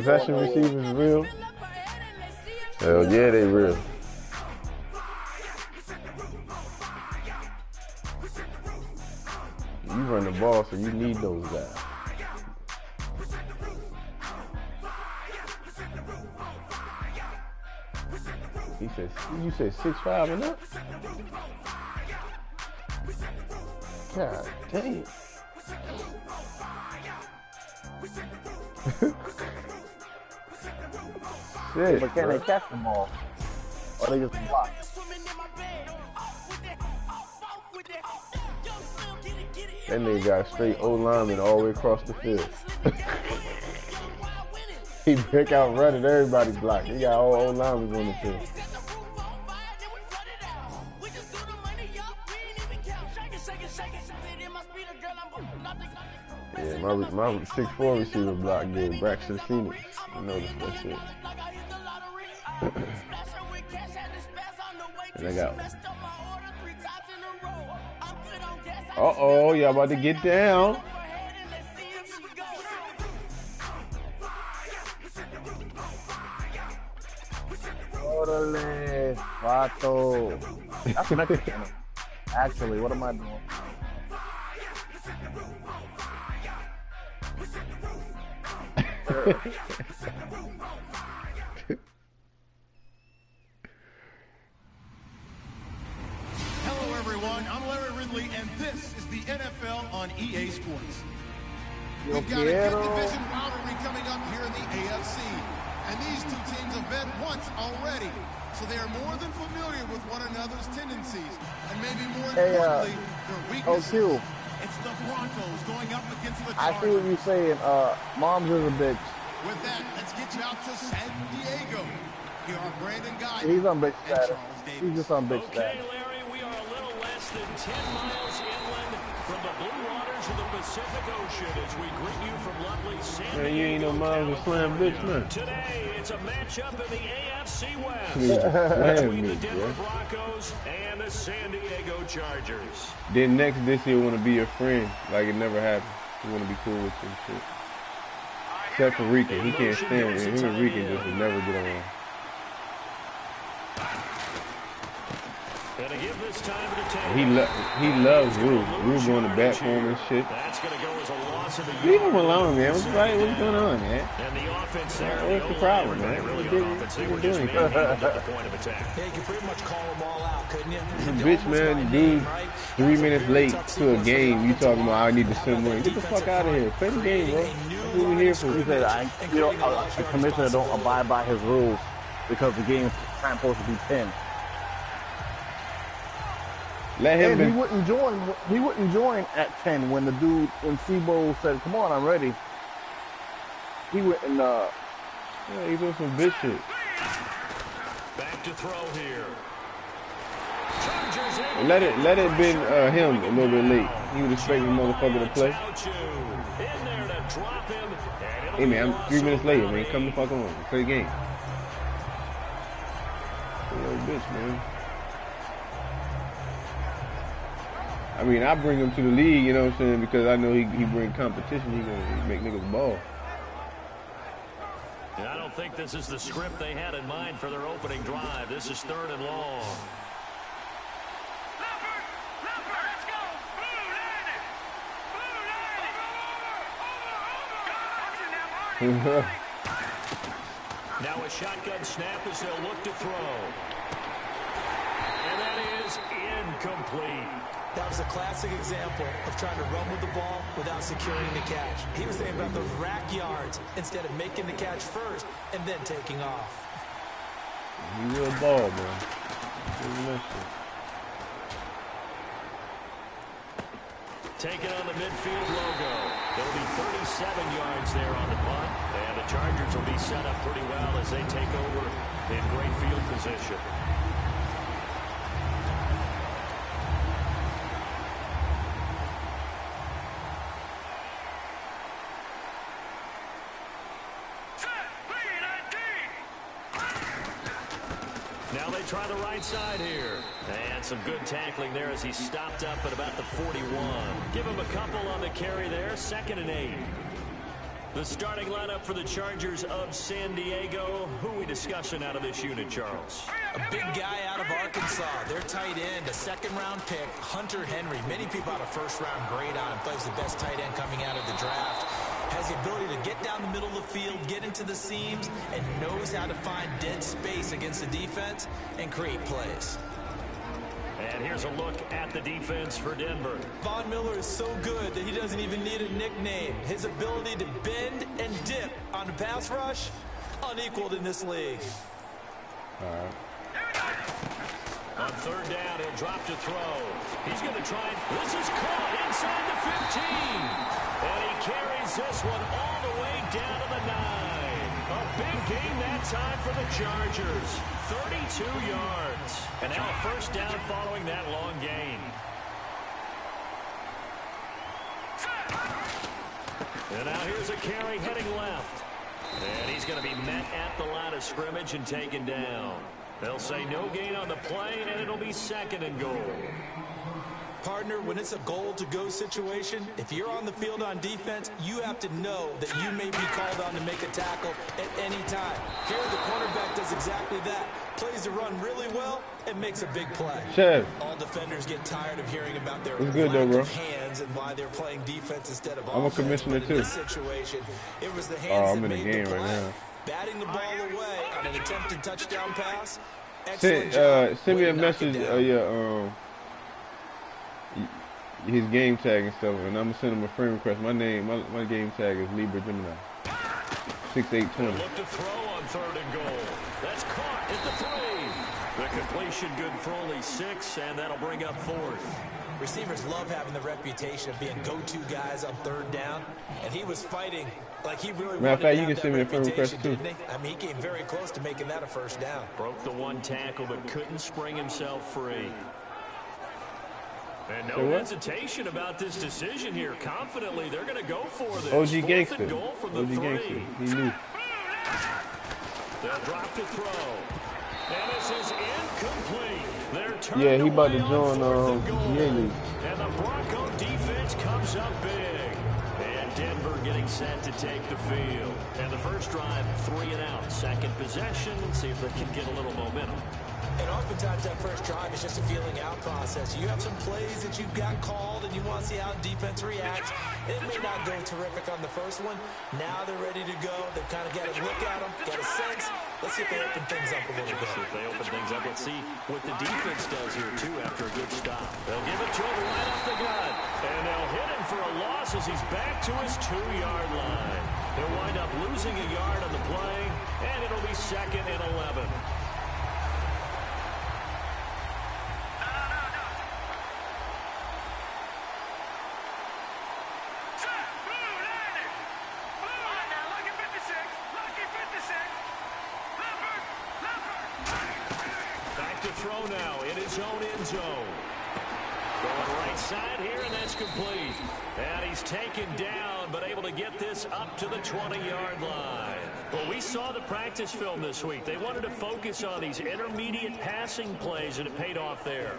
possession receivers real? Hell yeah, they real. You run the ball, so you need those guys. He said, you said 6'5" and up? God damn. Shit, but can they catch them all? Or they just block? That nigga got straight O-lineman all the way across the field. He break out running, everybody blocked. He got all O-linemen on the field. Yeah, my 6'4" receiver block good. Braxton Phoenix. I noticed that shit. And I got. Uh-oh, y'all about to get down. Orale, vato. That's Mexican. Actually, what am I doing? Hello everyone, I'm Larry Ridley and this is the NFL on EA Sports. We've got a good division rivalry coming up here in the AFC. And these two teams have met once already. So they are more than familiar with one another's tendencies. And maybe more importantly, their weaknesses. It's the Broncos going up against the Chargers. I see what you're saying. Mom's is a bitch. With that, let's get you out to San Diego. Here are Brandon Guy. He's on bitch status. He's just on bitch status. Okay, Larry, we are a little less than 10 miles inland from the blue waters of the Pacific Ocean as we greet you from lovely San Diego. Man, you ain't no miles to slam bitch, man. Today, it's a matchup in the AFC West between the Denver Broncos and the San Diego Chargers. Then next this year want to be your friend, like it never happened. He want to be cool with you and shit. Except for Rican, he can't stand it. Him and Rican just would never get along. He loves Rue. Rue going to bat for him and shit. Leave him alone, man. What's going on, man? What's the problem, man? What you doing? Yeah, you could pretty much call them all out, couldn't you? Bitch, man, dude, 3 minutes late to a game. You talking about I need to send money? Get the fuck out of here. Play the game, bro. That's what we're here for. He said, the commissioner don't abide by his rules because the game's supposed to be 10. Let him. And he wouldn't join. He wouldn't join at 10 when Sebo said, "Come on, I'm ready." He went and yeah, he doing some bitch shit. Back to throw here. Let it been him a little bit late. He would expect the motherfucker to play. Hey man, I'm 3 minutes later, man. Come the fuck on. Play the game. Little bitch, man. I mean, I bring him to the league, you know what I'm saying, because I know he bring competition. He gonna make niggas ball. I don't think this is the script they had in mind for their opening drive. This is 3rd and long. Let's go! Blue line! Now a shotgun snap as they'll look to throw. And that is incomplete. That was a classic example of trying to run with the ball without securing the catch. He was thinking about those rack yards instead of making the catch first and then taking off. He real ball, man. Taking on the midfield logo. There'll be 37 yards there on the punt. And the Chargers will be set up pretty well as they take over in great field position. Now they try the right side here. And some good tackling there as he stopped up at about the 41. Give him a couple on the carry there. 2nd and 8. The starting lineup for the Chargers of San Diego. Who are we discussing out of this unit, Charles? A big guy out of Arkansas. Their tight end, a second-round pick, Hunter Henry. Many people out of first-round grade on him. Plays the best tight end coming out of the draft. Has the ability to get down the middle of the field, get into the seams, and knows how to find dead space against the defense and create plays. And here's a look at the defense for Denver. Von Miller is so good that he doesn't even need a nickname. His ability to bend and dip on the pass rush, unequaled in this league. All right. On third down, he'll drop to throw. He's going to try and... This is caught inside the 15. And he carries this one all the way down to the 9. A big gain that time for the Chargers. 32 yards. And now a first down following that long gain. And now here's a carry heading left. And he's going to be met at the line of scrimmage and taken down. They'll say no gain on the play, and it'll be second and goal. Partner, when it's a goal-to-go situation, if you're on the field on defense, you have to know that you may be called on to make a tackle at any time. Here, the cornerback does exactly that. Plays the run really well and makes a big play. Chef. All defenders get tired of hearing about their What's good, though, bro? hands and why they're playing defense instead of I'm a offense. commissioner, But too. in this situation, it was the hands I'm that in the made game the right play. now. Batting the ball away on an attempted touchdown pass. Send me a message of your his game tag and stuff, and I'm gonna send him a friend request. My game tag is LIBRAGEMINI6820's. Look to throw on third and goal. That's caught at the 3. The completion good for only 6, and that'll bring up fourth. Receivers love having the reputation of being go-to guys on third down, and he was fighting like he really Matter of fact, you can that send me a friend request reputation, too. didn't he? I mean, he came very close to making that a first down. Broke the one tackle, but couldn't spring himself free. And no hesitation about this decision here. Confidently, they're going to go for this. OG Gangster. Fourth and goal from the 3. Gangster. He knew. They'll drop to throw. And this is incomplete. They're turned Yeah, he about to away join on 4th and goal. League. And the Bronco defense comes up big. And Denver getting set to take the field. And the first drive, 3 and out. Second possession. See if they can get a little momentum. And oftentimes that first drive is just a feeling out process. You have some plays that you've got called and you want to see how defense reacts. It may not go terrific on the first one. Now they're ready to go. They've kind of got a look at them, got a sense. Let's see if they open things up a little bit. See if they open things up. Let's see what the defense does here, too, after a good stop. They'll give it to him right off the gut. And they'll hit him for a loss as he's back to his 2-yard line. They'll wind up losing a yard on the play, and it'll be second and 11. Throw now in his own end zone. Going right side here, and that's complete. And he's taken down, but able to get this up to the 20-yard line. Well, we saw the practice film this week. They wanted to focus on these intermediate passing plays, and it paid off there.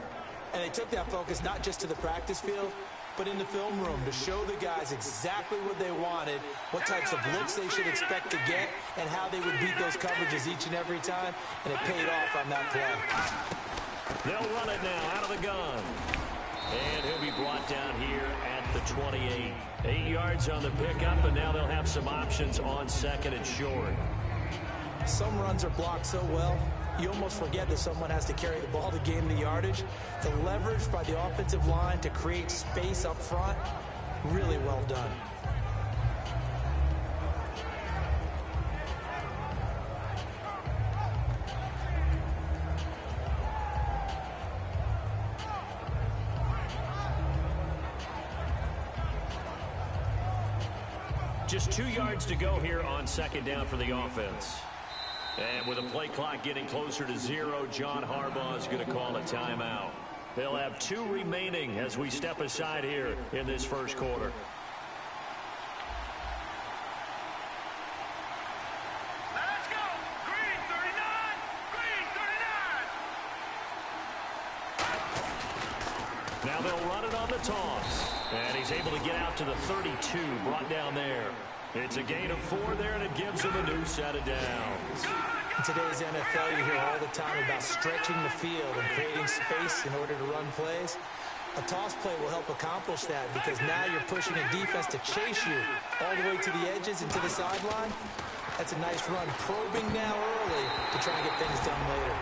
And they took that focus not just to the practice field, but in the film room to show the guys exactly what they wanted, what types of looks they should expect to get, and how they would beat those coverages each and every time, and it paid off on that play. They'll run it now out of the gun. And he'll be brought down here at the 28. 8 yards on the pickup, and now they'll have some options on second and short. Some runs are blocked so well, you almost forget that someone has to carry the ball to gain the yardage. The leverage by the offensive line to create space up front, really well done. Just 2 yards to go here on second down for the offense. And with the play clock getting closer to 0, John Harbaugh is going to call a timeout. They'll have 2 remaining as we step aside here in this first quarter. Let's go! Green 39! Green 39! Now they'll run it on the toss. And he's able to get out to the 32, brought down there. It's a gain of 4 there, and it gives them a new set of downs. In today's NFL, you hear all the time about stretching the field and creating space in order to run plays. A toss play will help accomplish that because now you're pushing a defense to chase you all the way to the edges and to the sideline. That's a nice run, probing now early to try and get things done later.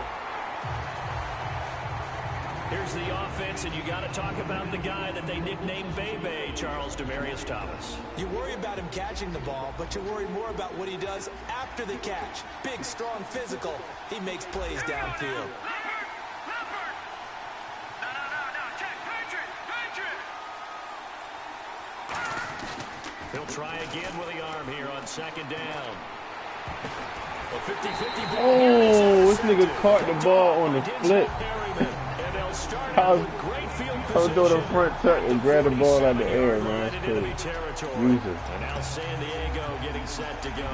Here's the offense, and you got to talk about the guy that they nicknamed Bebe, Charles Demaryius Thomas. You worry about him catching the ball, but you worry more about what he does after the catch. Big, strong, physical. He makes plays downfield. He'll try again with the arm here on second down. A 50-50 ball. Oh, this nigga caught the ball on the flip. I was doing a front tuck and grab the ball out of the air, man. Use it. And now San Diego getting set to go.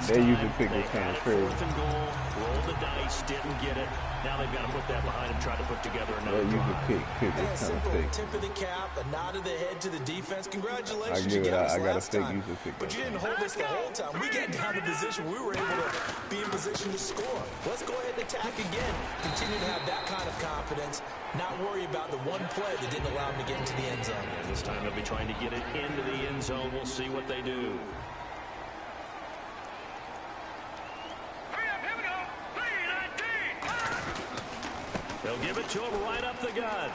They usually pick this kind of crazy. Roll the dice, didn't get it. Now they've got to put that behind him, try to put together another They usually pick a this kind of simple thing. tip of the cap, a nod of the head to the defense. Congratulations, I give you it. got us I got a last fake time. user pick. But you didn't hold us the whole time. We got down to position. We were able to be in position to score. Let's go ahead and attack again. Continue to have that kind of confidence. Not worry about the one play that didn't allow them to get into the end zone. And this time they'll be trying to get it into the end zone. We'll see what they do. They'll give it to him right up the gut.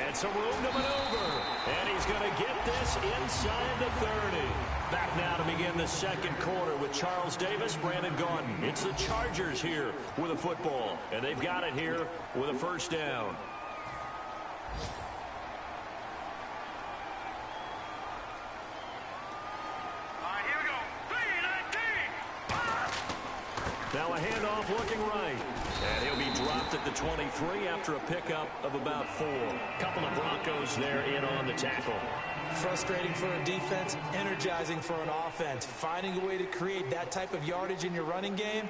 And some room to maneuver. And he's going to get this inside the 30. Back now to begin the second quarter with Charles Davis, Brandon Gaudin. It's the Chargers here with a football. And they've got it here with a first down. Now a handoff looking right. And he'll be dropped at the 23 after a pickup of about 4. Couple of Broncos there in on the tackle. Frustrating for a defense, energizing for an offense. Finding a way to create that type of yardage in your running game,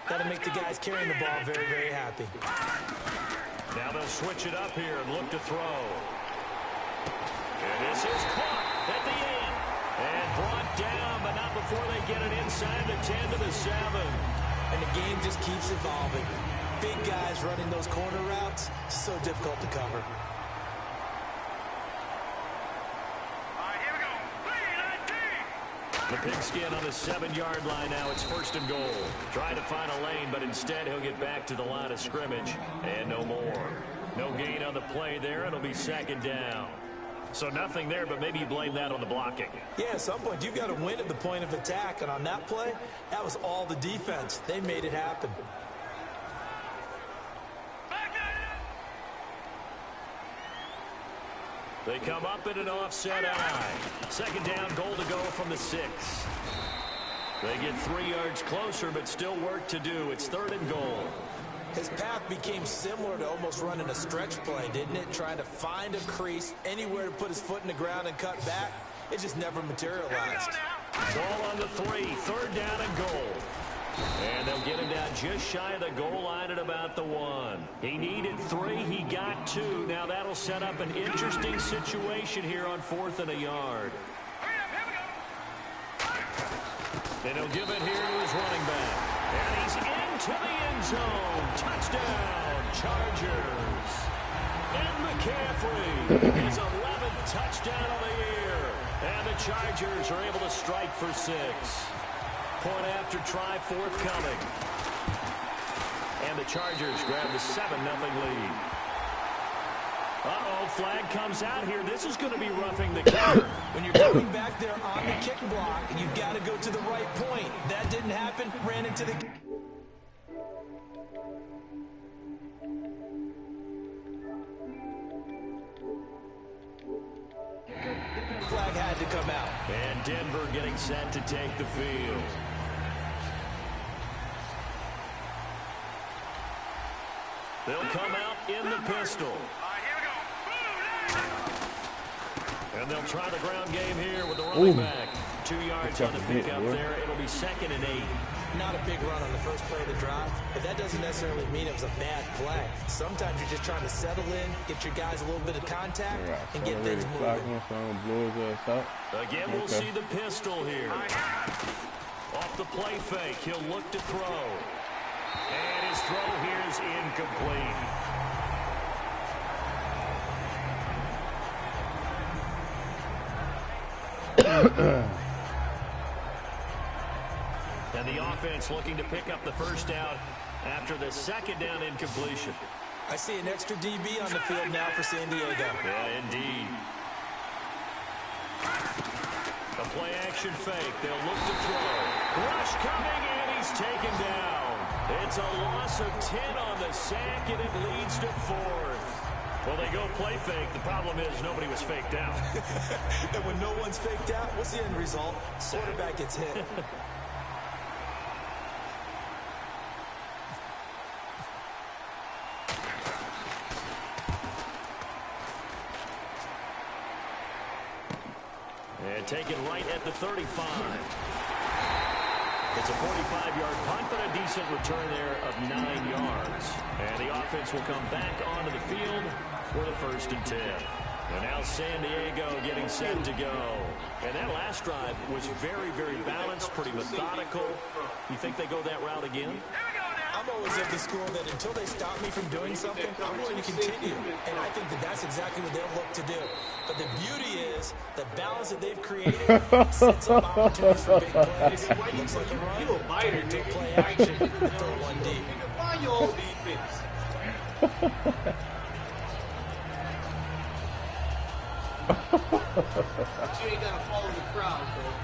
that'll make the guys carrying the ball very, very happy. Now they'll switch it up here and look to throw. And this is caught at the end. And brought down, but not before they get it inside the 10 to the 7. And the game just keeps evolving. Big guys running those corner routes, so difficult to cover. The pigskin on the 7-yard line now. It's first and goal. Trying to find a lane, but instead he'll get back to the line of scrimmage. And no more. No gain on the play there. It'll be second down. So nothing there, but maybe you blame that on the blocking. Yeah, at some point, you've got to win at the point of attack. And on that play, that was all the defense. They made it happen. They come up in an offset eye. Second down, goal to go from the 6. They get 3 yards closer, but still work to do. It's third and goal. His path became similar to almost running a stretch play, didn't it? Trying to find a crease, anywhere to put his foot in the ground and cut back. It just never materialized. Ball on the 3, third down and goal. And they'll get him down just shy of the goal line at about the 1. He needed 3, he got 2. Now that'll set up an interesting situation here on 4th and a yard. And he'll give it here to his running back. And he's into the end zone. Touchdown, Chargers. And McCaffrey, his 11th touchdown of the year. And the Chargers are able to strike for 6. Point after try forthcoming. And the Chargers grab the 7-0 lead. Uh-oh, flag comes out here. This is going to be roughing the kicker. When you're coming back there on the kick block, you've got to go to the right point. That didn't happen. Ran into the... Flag had to come out. And Denver getting set to take the field. They'll come out in the pistol. And they'll try the ground game here with the running back. 2 yards on the pickup there. It'll be 2nd and 8. not a big run on the first play of the drive, but that doesn't necessarily mean it was a bad play. Sometimes you're just trying to settle in, get your guys a little bit of contact, and get things moving. Again, we'll see the pistol here. Off the play fake, he'll look to throw. And his throw here is incomplete. And the offense looking to pick up the first down after the second down incompletion. I see an extra DB on the field now for San Diego. Yeah, indeed. A play action fake. They'll look to throw. Rush coming, and he's taken down. It's a loss of 10 on the sack, and it leads to 4th. Well, they go play fake. The problem is nobody was faked out. And when no one's faked out, what's the end result? Quarterback gets hit. And taken right at the 35. It's a 45-yard punt, but a decent return there of 9 yards. And the offense will come back onto the field for the 1st and 10. And now San Diego getting set to go. And that last drive was very, very balanced, pretty methodical. You think they go that route again? I'm always of the school that until they stop me from doing something, I'm going to continue. And I think that that's exactly what they'll look to do. But the beauty is the balance that they've created sets up opportunities for big plays. It looks like a run, turn into a play action, and throw one deep. Find your own defense. But you ain't got to follow the crowd, though.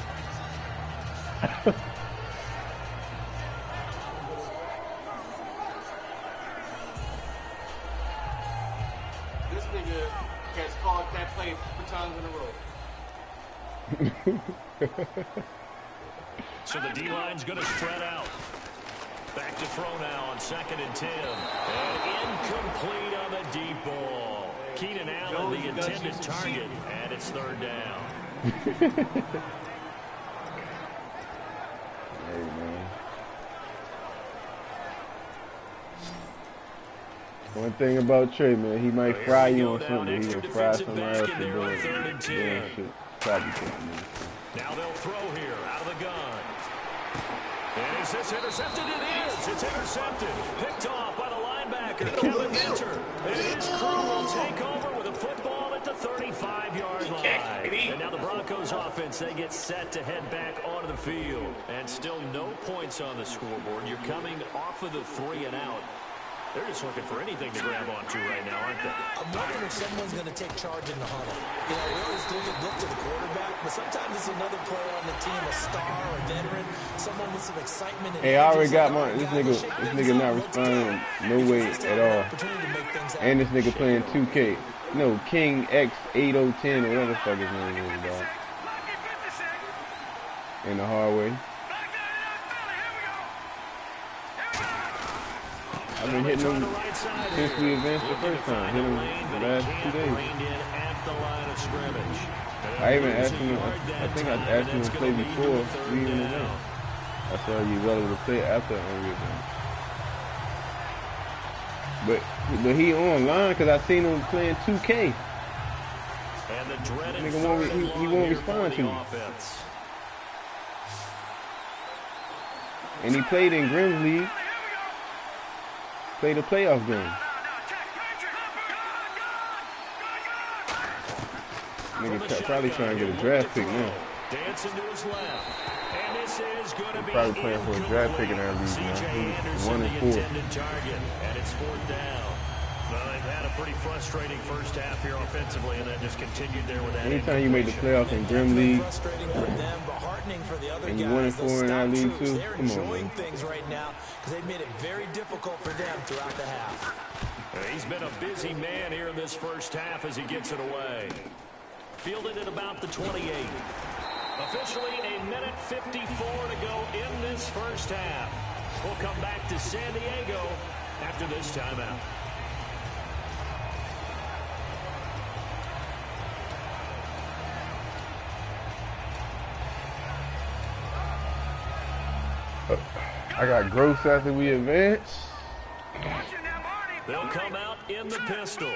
This nigga has called that play 4 times in a row. So the D-line's going to spread out. Back to throw now on 2nd and 10. And incomplete on the deep ball. Keenan Allen, the intended target, and it's 3rd down. Hey, man. One thing about Trey, man, he might fry you on something. He can fry somewhere else to do it. Shit. Probably can't. Now they'll throw here out of the gun. And is this intercepted? It is. It's intercepted. Picked off by the linebacker, Kevin Minter. And his crew will take over with a football at the 35-yard line. And now the Broncos offense, they get set to head back onto the field. And still no points on the scoreboard. You're coming off of the 3 and out. They're just looking for anything to grab onto right now, aren't they? I'm wondering if someone's going to take charge in the huddle. You know, we always look to the quarterback, but sometimes it's another player on the team, a star, a veteran, someone with some excitement. Hey, I already got my this nigga not responding no way at all. And this nigga playing 2K. No, King X8010 or whatever the fuck his name is, dog. In the hard way. I've been hitting him since we advanced the first time. Hit him the last 2 days. I even asked him, I think I asked him to play before we even advanced. I saw you willing to play after we advanced. But he online because I seen him playing 2K. Nigga he won't respond to me. And he played in Grimm's League. Played a playoff game. Nigga probably trying to get a draft pick now. Probably playing for a draft pick in our league now. He's 1 and 4. And it's 4th down. Well, they've had a pretty frustrating first half here offensively, and that just continued there with that. Anytime you make the playoffs in Grim League, and you 1 and 4 in our league too, come on, man. Things right now because they've made it very difficult for them throughout the half. He's been a busy man here in this first half as he gets it away. Fielded at about the 28. Officially a minute 54 to go in this first half. We'll come back to San Diego after this timeout. I got gross after we advance. They'll come out in the pistol.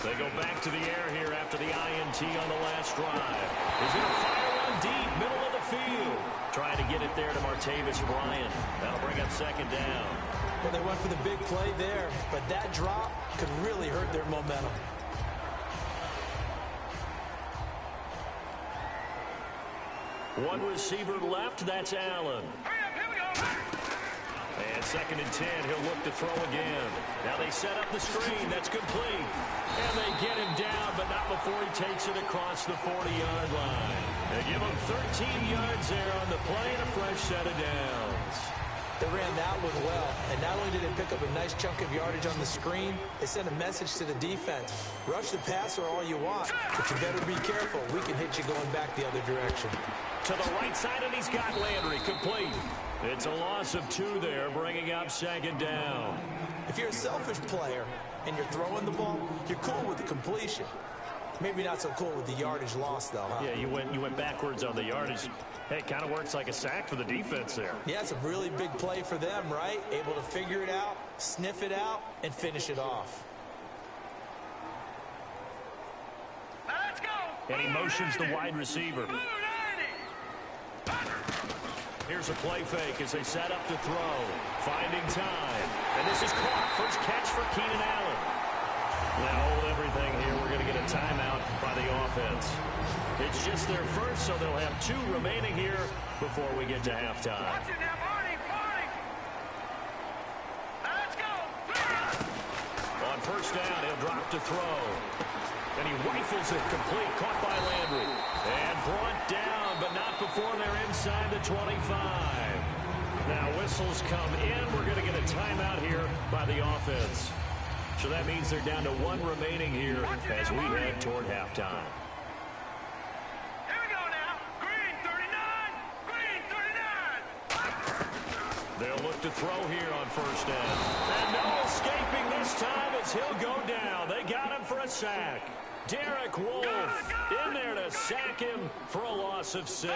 They go back to the air here after the INT on the last drive. He's going to fire one deep, middle of the field. Trying to get it there to Martavis Bryant. That'll bring up second down. Well, they went for the big play there, but that drop could really hurt their momentum. One receiver left, that's Allen. And 2nd and 10, he'll look to throw again. Now they set up the screen, that's complete. And they get him down, but not before he takes it across the 40-yard line. They give him 13 yards there on the play and a fresh set of downs. They ran that one well, and not only did they pick up a nice chunk of yardage on the screen, they sent a message to the defense. Rush the passer all you want, but you better be careful. We can hit you going back the other direction. To the right side, and he's got Landry complete. It's a loss of 2 there, bringing up second down. If you're a selfish player and you're throwing the ball, you're cool with the completion. Maybe not so cool with the yardage loss, though, huh? Yeah, you went backwards on the yardage. Hey, it kind of works like a sack for the defense there. Yeah, it's a really big play for them, right? Able to figure it out, sniff it out, and finish it off. Let's go! And he motions the wide receiver. Here's a play fake as they set up to throw. Finding time. And this is caught. First catch for Keenan Allen. Now hold everything here. We're going to get a timeout by the offense. It's just their first, so they'll have 2 remaining here before we get to halftime. Let's go. On first down, he'll drop to throw. And he rifles it complete. Caught by Landry. And brought down, but not before they're inside the 25. Now whistles come in. We're going to get a timeout here by the offense. So that means they're down to 1 remaining here as we head toward halftime. Here we go now. Green 39. Green 39. They'll look to throw here on first down. And no escaping this time as he'll go down. They got him for a sack. Derek Wolfe in there to sack him for a loss of 6.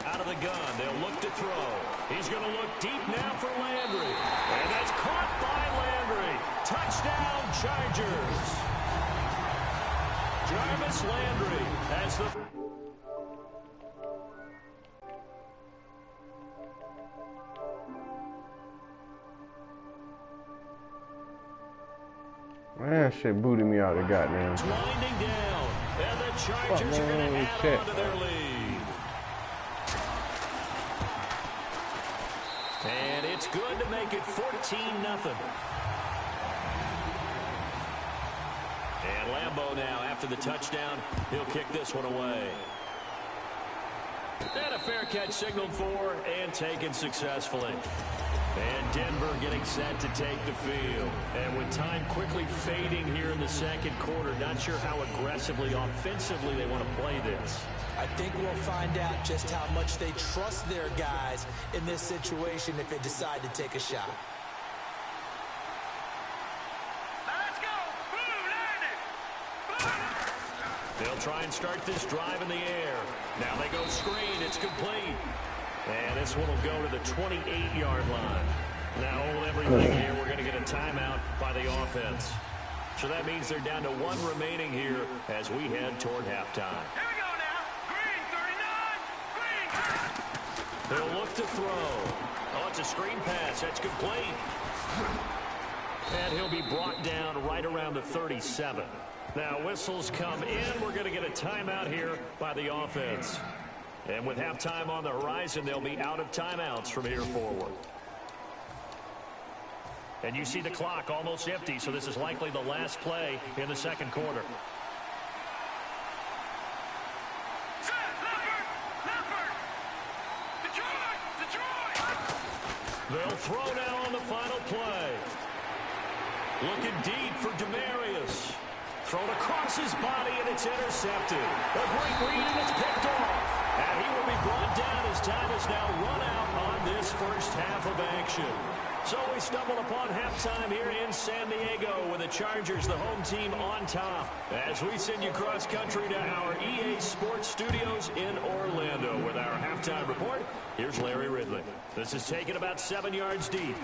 Out of the gun, they'll look to throw. He's going to look deep now for Landry. And that's caught by Landry. Touchdown, Chargers. Jarvis Landry has the... Man, shit booted me out of goddamn. Winding down, and the Chargers are going to add on to their lead. And it's good to make it 14-0. And Lambeau now, after the touchdown, he'll kick this one away. And a fair catch signaled for and taken successfully. And Denver getting set to take the field. And with time quickly fading here in the second quarter, not sure how aggressively, offensively they want to play this. I think we'll find out just how much they trust their guys in this situation if they decide to take a shot. Let's go! They'll try and start this drive in the air. Now they go screen. It's complete. And this one will go to the 28-yard line. Now hold everything here. We're going to get a timeout by the offense. So that means they're down to 1 remaining here as we head toward halftime. Here we go now. Green 39. Green. They'll look to throw. Oh, it's a screen pass. That's complete. And he'll be brought down right around the 37. Now whistles come in. We're going to get a timeout here by the offense. And with halftime on the horizon, they'll be out of timeouts from here forward. And you see the clock almost empty, so this is likely the last play in the second quarter. They'll throw now on the final play. Looking deep for Demarius. Thrown across his body, and it's intercepted. A great read, and it's picked off. And he will be brought down as time is now run out on this first half of action. So we stumble upon halftime here in San Diego with the Chargers, the home team, on top. As we send you cross-country to our EA Sports Studios in Orlando with our halftime report, here's Larry Ridley. This is taken about 7 yards deep.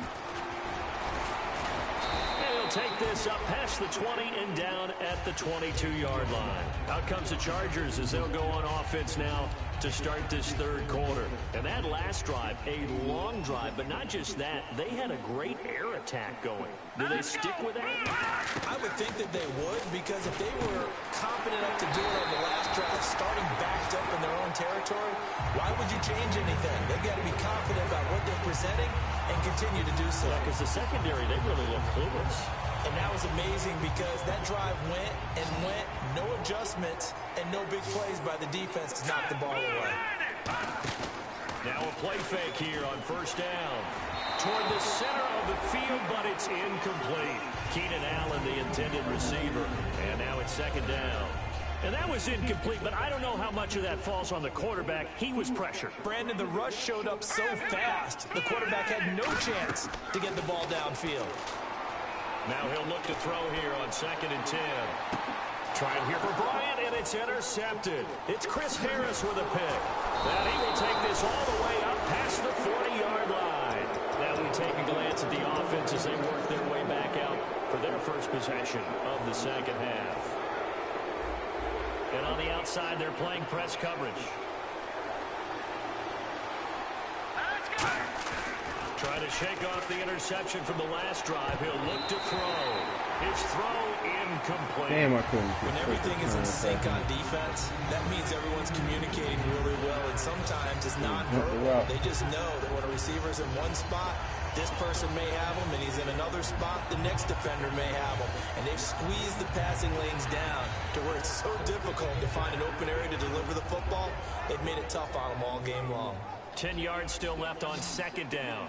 And he'll take this up past the 20 and down at the 22-yard line. Out comes the Chargers as they'll go on offense now to start this third quarter. And that last drive, a long drive, but not just that, they had a great air attack going. Do they stick with that? I would think that they would, because if they were confident enough to do it on the last drive, starting backed up in their own territory, why would you change anything? They've got to be confident about what they're presenting and continue to do so. Yeah, because the secondary, they really look clueless. And that was amazing because that drive went and went, no adjustments and no big plays by the defense to knock the ball away. Now a play fake here on first down. Toward the center of the field, but it's incomplete. Keenan Allen, the intended receiver. And now it's second down. And that was incomplete, but I don't know how much of that falls on the quarterback. He was pressured. Brandon, the rush showed up so fast, the quarterback had no chance to get the ball downfield. Now he'll look to throw here on 2nd and 10. Trying here for Bryant, and it's intercepted. It's Chris Harris with a pick. And he will take this all the way up past the 40-yard line. Now we take a glance at the offense as they work their way back out for their first possession of the second half. And on the outside, they're playing press coverage. Trying to shake off the interception from the last drive. He'll look to throw. His throw incomplete. Damn, I couldn't. When everything is in sync on defense, that means everyone's communicating really well, and sometimes it's nonverbal. They just know that when a receiver's in one spot, this person may have him, and he's in another spot, the next defender may have him. And they've squeezed the passing lanes down to where it's so difficult to find an open area to deliver the football. They've made it tough on them all game long. 10 yards still left on second down.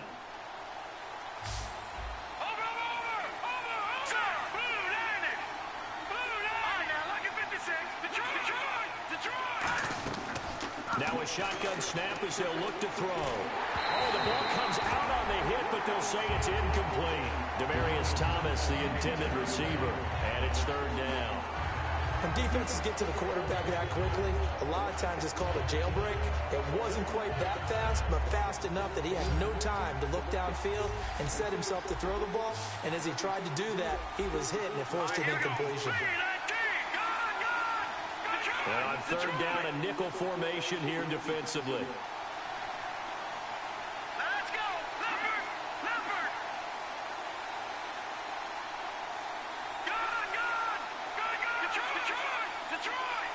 Now a shotgun snap as they'll look to throw. Oh, the ball comes out on the hit, but they'll say it's incomplete. Demaryius Thomas, the intended receiver, and it's third down. When defenses get to the quarterback that quickly, a lot of times it's called a jailbreak. It wasn't quite that fast, but fast enough that he had no time to look downfield and set himself to throw the ball. And as he tried to do that, he was hit and it forced an incompletion. And on third down, a nickel formation here defensively. Let's go! Leopard! Detroit!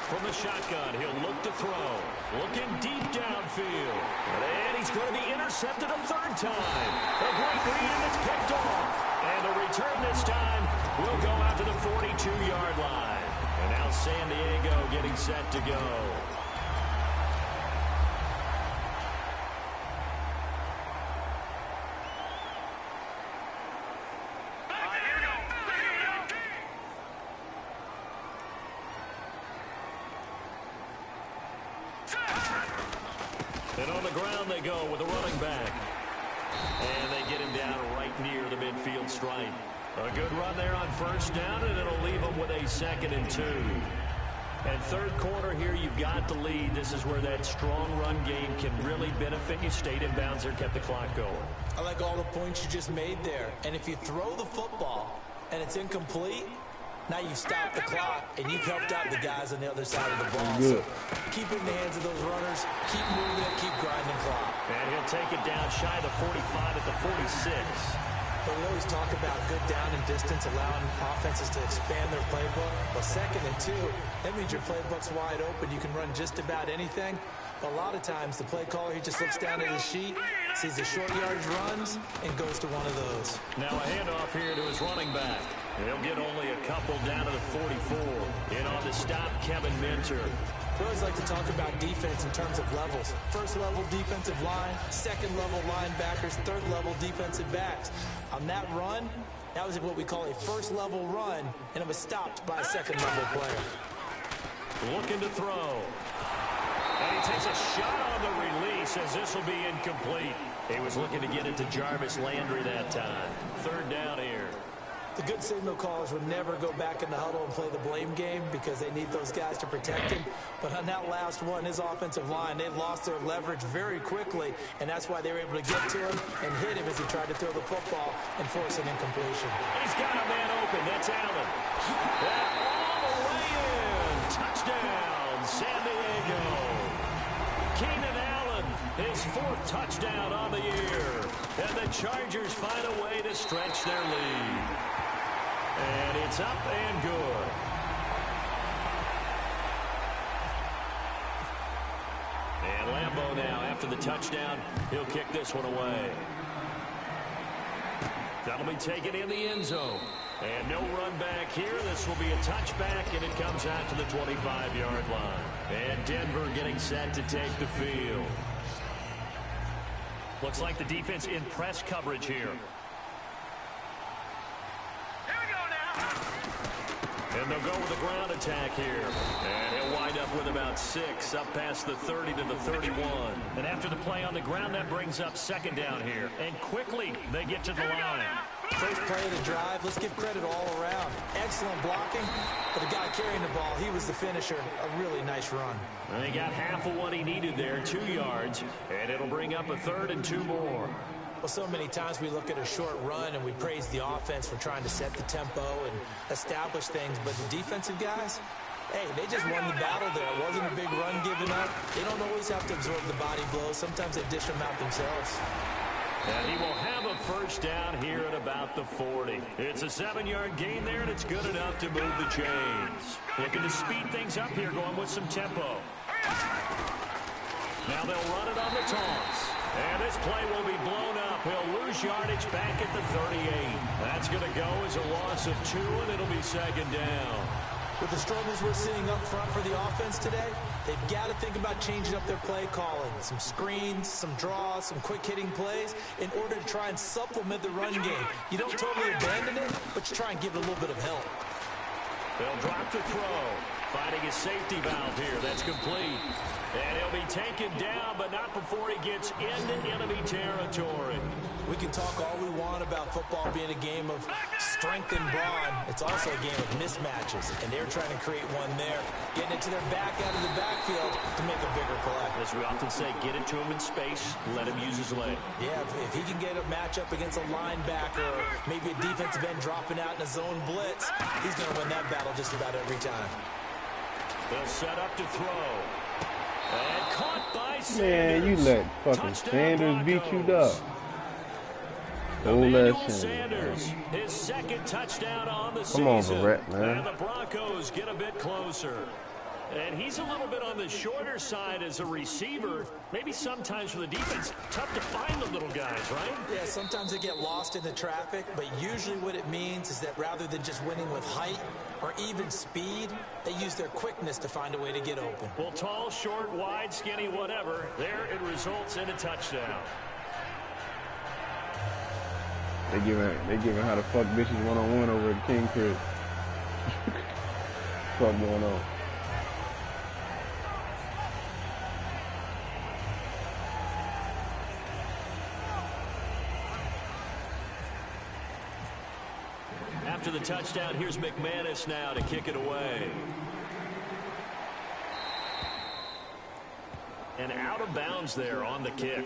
From the shotgun, he'll look to throw. Looking deep downfield. And he's going to be intercepted a third time. A great read, and it's picked off. And the return this time will go out to the 42-yard line. And now San Diego getting set to go. And on the ground they go with a running back. And they get him down right near the midfield stripe. A good run there on first down, and it'll leave them with a 2nd and 2. And third quarter here, you've got the lead. This is where that strong run game can really benefit you. Stayed in bounds there, kept the clock going. I like all the points you just made there. And if you throw the football and it's incomplete, now you've stopped the clock and you've helped out the guys on the other side of the ball. So keep it in the hands of those runners, keep moving it, keep grinding clock. And he'll take it down shy of the 45 at the 46. But we always talk about good down and distance, allowing offenses to expand their playbook. Well, 2nd and 2, that means your playbook's wide open. You can run just about anything. But a lot of times, the play caller, he just looks down at his sheet, sees the short yardage runs, and goes to one of those. Now a handoff here to his running back. He'll get only a couple down to the 44. In on the stop, Kevin Minter. We always like to talk about defense in terms of levels. First level defensive line, second level linebackers, third level defensive backs. On that run, that was what we call a first level run, and it was stopped by a second level player. Looking to throw. And he takes a shot on the release as this will be incomplete. He was looking to get it to Jarvis Landry that time. Third down here. The good signal callers would never go back in the huddle and play the blame game because they need those guys to protect him. But on that last one, his offensive line, they lost their leverage very quickly, and that's why they were able to get to him and hit him as he tried to throw the football and force an incompletion. He's got a man open. That's Allen. That all the way in. Touchdown, San Diego. Keenan Allen, his 4th touchdown on the year. And the Chargers find a way to stretch their lead. And it's up and good. And Lambeau now, after the touchdown, he'll kick this one away. That'll be taken in the end zone. And no run back here. This will be a touchback, and it comes out to the 25-yard line. And Denver getting set to take the field. Looks like the defense in press coverage here. And they'll go with a ground attack here. And he'll wind up with about 6, up past the 30 to the 31. And after the play on the ground, that brings up 2nd down here. And quickly, they get to the line. First play of the drive, let's give credit all around. Excellent blocking, but the guy carrying the ball, he was the finisher. A really nice run. And he got half of what he needed there, 2 yards. And it'll bring up a 3rd and 2 more. Well, so many times we look at a short run and we praise the offense for trying to set the tempo and establish things, but the defensive guys, hey, they just won the battle there. It wasn't a big run given up. They don't always have to absorb the body blows. Sometimes they dish them out themselves. And he will have a 1st down here at about the 40. It's a 7-yard gain there, and it's good enough to move the chains. Looking to speed things up here, going with some tempo. Now they'll run it on the toss. And this play will be blown up. He'll lose yardage back at the 38. That's going to go as a loss of 2, and it'll be 2nd down. With the struggles we're seeing up front for the offense today, they've got to think about changing up their play calling. Some screens, some draws, some quick-hitting plays in order to try and supplement the run game. You don't totally abandon it, but you try and give it a little bit of help. They'll drop the throw. Finding a safety valve here. That's complete. And he'll be taken down, but not before he gets into enemy territory. We can talk all we want about football being a game of strength and brawn. It's also a game of mismatches, and they're trying to create one there, getting it to their back out of the backfield to make a bigger play. As we often say, get it to him in space, let him use his leg. Yeah, if he can get a matchup against a linebacker or maybe a defensive end dropping out in a zone blitz, he's going to win that battle just about every time. They'll set up to throw. And caught by Sanders. Man, you let fucking Touchdown Sanders beat you Broncos. up. Emmanuel Sanders, his 2nd touchdown on the season. Come on, Barrett, man. And the Broncos get a bit closer. And he's a little bit on the shorter side as a receiver. Maybe sometimes for the defense, tough to find the little guys, right? Yeah, sometimes they get lost in the traffic, but usually what it means is that rather than just winning with height or even speed, they use their quickness to find a way to get open. Well, tall, short, wide, skinny, whatever, there it results in a touchdown. They giving how the fuck bitches one-on-one over at King Crib. What's going on? After the touchdown, here's McManus now to kick it away. And out of bounds there on the kick.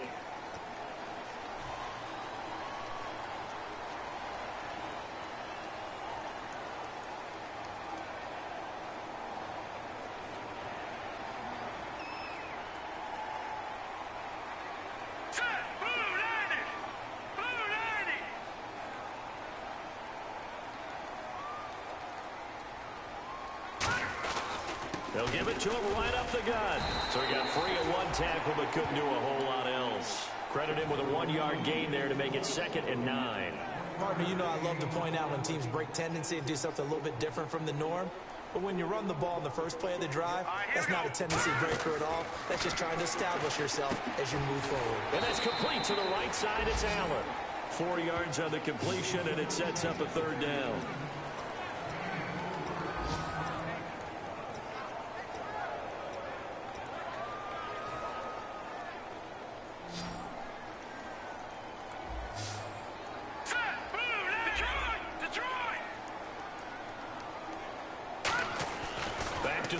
They'll give it to him right up the gut. So he got free at 1 tackle, but couldn't do a whole lot else. Credit him with a 1-yard gain there to make it 2nd and 9. Partner, you know I love to point out when teams break tendency and do something a little bit different from the norm. But when you run the ball in the first play of the drive, that's not a tendency breaker at all. That's just trying to establish yourself as you move forward. And that's complete to the right side. It's Allen. 4 yards on the completion, and it sets up a 3rd down.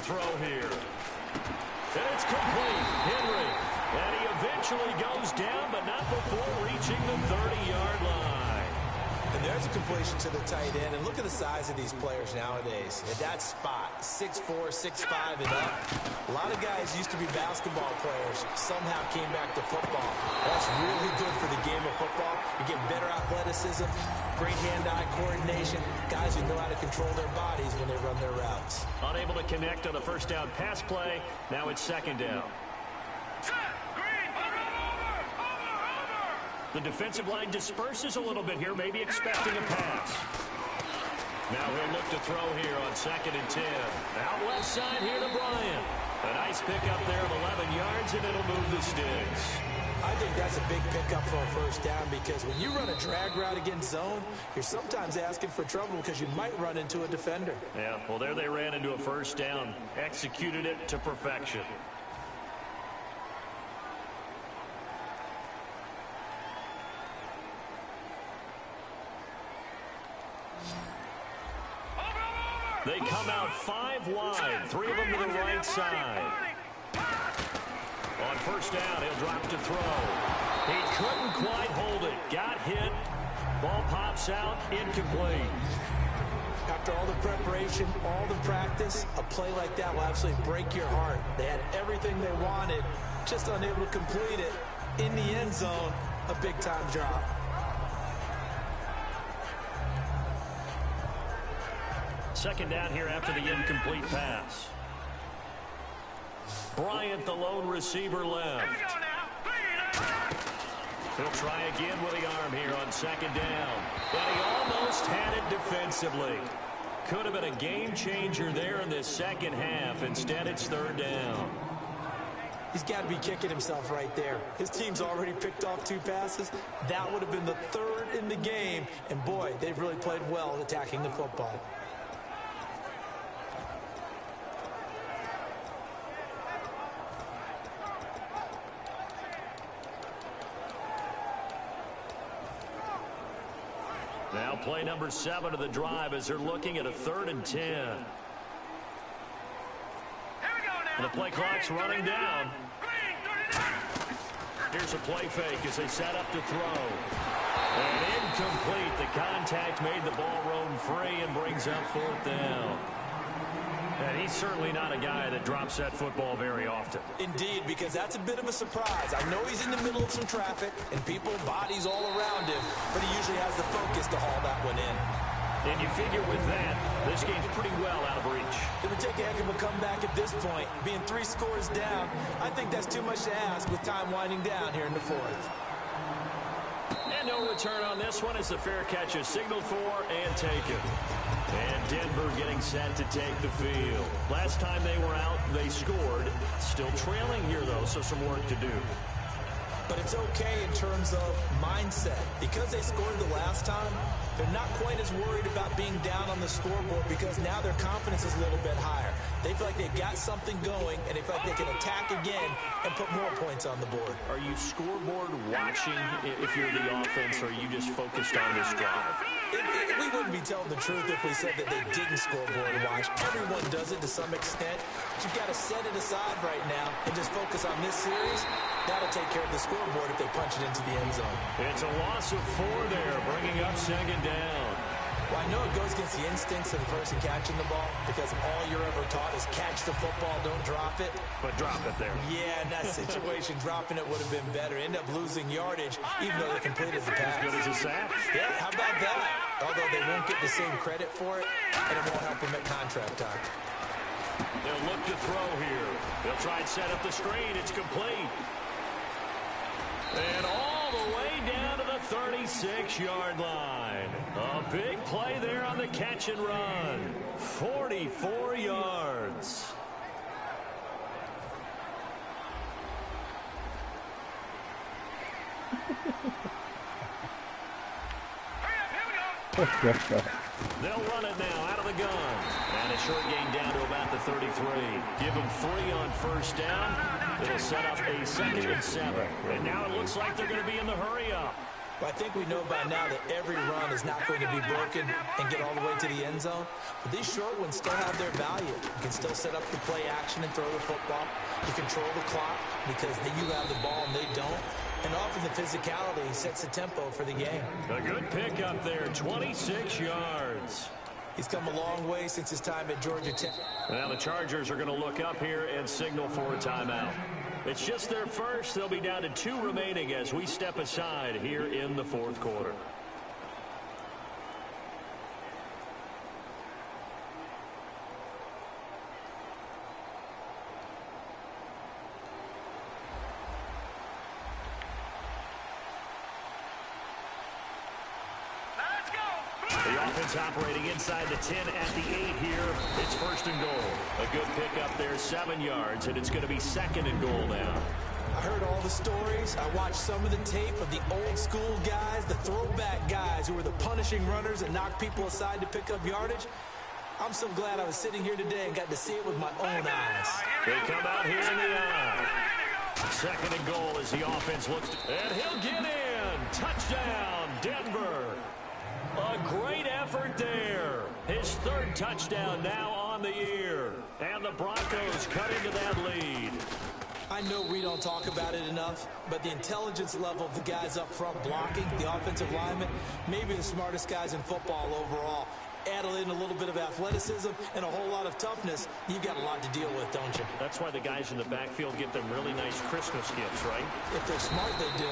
throw here. And it's complete. Henry. And he eventually goes down, but not before reaching the 30-yard line. And there's a completion to the tight end. And look at the size of these players nowadays. At that spot, 6'4", 6'5", and up. A lot of guys used to be basketball players, somehow came back to football. That's really good for the game of football. You get better athleticism, great hand-eye coordination, guys who know how to control their bodies when they run their routes. Unable to connect on a first down pass play. Now it's second down. The defensive line disperses a little bit here, maybe expecting a pass. Now he'll look to throw here on 2nd and 10. Out left side here to Bryant. A nice pickup there of 11 yards, and it'll move the sticks. I think that's a big pickup for a first down because when you run a drag route against zone, you're sometimes asking for trouble because you might run into a defender. Yeah, well, there they ran into a first down. Executed it to perfection. They come out 5 wide, 3 of them to the right side. On first down, he'll drop to throw. He couldn't quite hold it. Got hit. Ball pops out, incomplete. After all the preparation, all the practice, a play like that will absolutely break your heart. They had everything they wanted, just unable to complete it. In the end zone, a big-time drop. Second down here after the incomplete pass. Bryant, the lone receiver, left. He'll try again with the arm here on second down. And he almost had it defensively. Could have been a game changer there in this second half. Instead, it's third down. He's got to be kicking himself right there. His team's already picked off 2 passes. That would have been the 3rd in the game. And boy, they've really played well attacking the football. Now play number 7 of the drive as they're looking at a 3rd and 10. And the play clock's running down. Here's a play fake as they set up to throw. And incomplete. The contact made the ball roam free and brings up 4th down. And he's certainly not a guy that drops that football very often. Indeed, because that's a bit of a surprise. I know he's in the middle of some traffic and people, bodies all around him, but he usually has the focus to haul that one in. And you figure with that, this game's pretty well out of reach. It would take a heck of a comeback at this point. Being 3 scores down, I think that's too much to ask with time winding down here in the 4th. And no return on this one as the fair catch is signaled for and taken. And Denver getting set to take the field. Last time they were out, they scored. Still trailing here, though, so some work to do. But it's okay in terms of mindset. Because they scored the last time, they're not quite as worried about being down on the scoreboard because now their confidence is a little bit higher. They feel like they've got something going, and they feel like they can attack again and put more points on the board. Are you scoreboard watching if you're the offense, or are you just focused on this drive? We wouldn't be telling the truth if we said that they didn't scoreboard watch. Everyone does it to some extent. But you've got to set it aside right now and just focus on this series. That'll take care of the scoreboard if they punch it into the end zone. It's a loss of 4 there, bringing up second down. Well, I know it goes against the instincts of the person catching the ball because all you're ever taught is catch the football, don't drop it. But drop it there. Yeah, in that situation, dropping it would have been better. End up losing yardage, even though they completed the pass. As good as a sack. Yeah, how about that? Although they won't get the same credit for it, and it won't help them at contract time. They'll look to throw here. They'll try and set up the screen. It's complete. And all the way down to the 36-yard line. A big play there on the catch and run. 44 yards. They'll run it now out of the gun. And a short gain down to about the 33. Give them 3 on first down. It'll set up a 2nd and 7. And now it looks like they're going to be in the hurry up. Well, I think we know by now that every run is not going to be broken and get all the way to the end zone. But these short ones still have their value. You can still set up the play action and throw the football. You control the clock because you have the ball and they don't. And often the physicality sets the tempo for the game. A good pick up there, 26 yards. He's come a long way since his time at Georgia Tech. Now the Chargers are going to look up here and signal for a timeout. It's just their first. They'll be down to 2 remaining as we step aside here in the fourth quarter. The offense operating inside the 10 at the 8 here. It's first and goal. A good pick up there, 7 yards, and it's going to be second and goal now. I heard all the stories. I watched some of the tape of the old school guys, the throwback guys who were the punishing runners and knocked people aside to pick up yardage. I'm so glad I was sitting here today and got to see it with my own eyes. They come out here in the eye. Second and goal as the offense looks. And he'll get in. Touchdown, Denver. A great effort there. His 3rd touchdown now on the year. And the Broncos cut into that lead. I know we don't talk about it enough, but the intelligence level of the guys up front blocking, the offensive linemen, maybe the smartest guys in football overall. Add in a little bit of athleticism and a whole lot of toughness, you've got a lot to deal with, don't you? That's why the guys in the backfield get them really nice Christmas gifts, right? If they're smart, they do.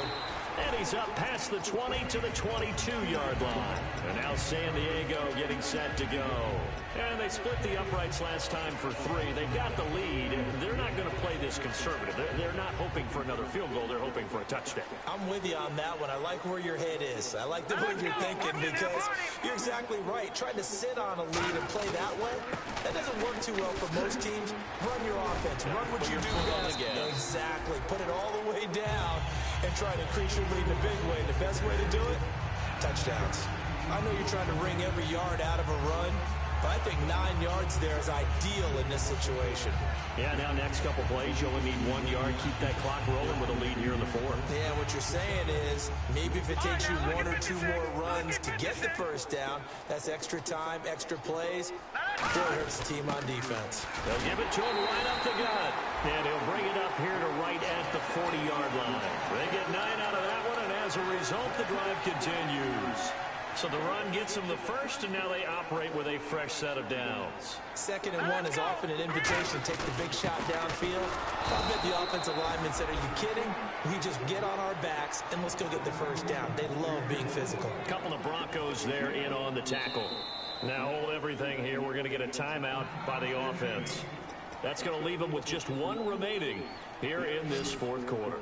And he's up past the 20 to the 22-yard line. And now San Diego getting set to go. And they split the uprights last time for 3. They've got the lead. They're not going to play this conservative. They're not hoping for another field goal. They're hoping for a touchdown. I'm with you on that one. I like where your head is. I like the way you're thinking because you're exactly right. Trying to sit on a lead and play that way, that doesn't work too well for most teams. Run your offense. Run what you do best. Exactly. Put it all the way down and try to increase your lead in a big way. The best way to do it, touchdowns. I know you're trying to wring every yard out of a run, but I think 9 yards there is ideal in this situation. Yeah, now next couple plays, you only need 1 yard. Keep that clock rolling with a lead here in the 4th. Yeah, what you're saying is maybe if it takes you 1 or 2 more runs to get the first down, that's extra time, extra plays. Really hurts the team on defense. They'll give it to him right up the gut. And he'll bring it up here to right at the 40-yard line. They get 9 out of that one, and as a result, the drive continues. So the run gets them the first, and now they operate with a fresh set of downs. 2nd and 1 is often an invitation to take the big shot downfield. I bet the offensive lineman said, are you kidding? We just get on our backs, and let's go get the first down. They love being physical. A couple of Broncos there in on the tackle. Now hold everything here. We're going to get a timeout by the offense. That's going to leave them with just 1 remaining here in this 4th quarter.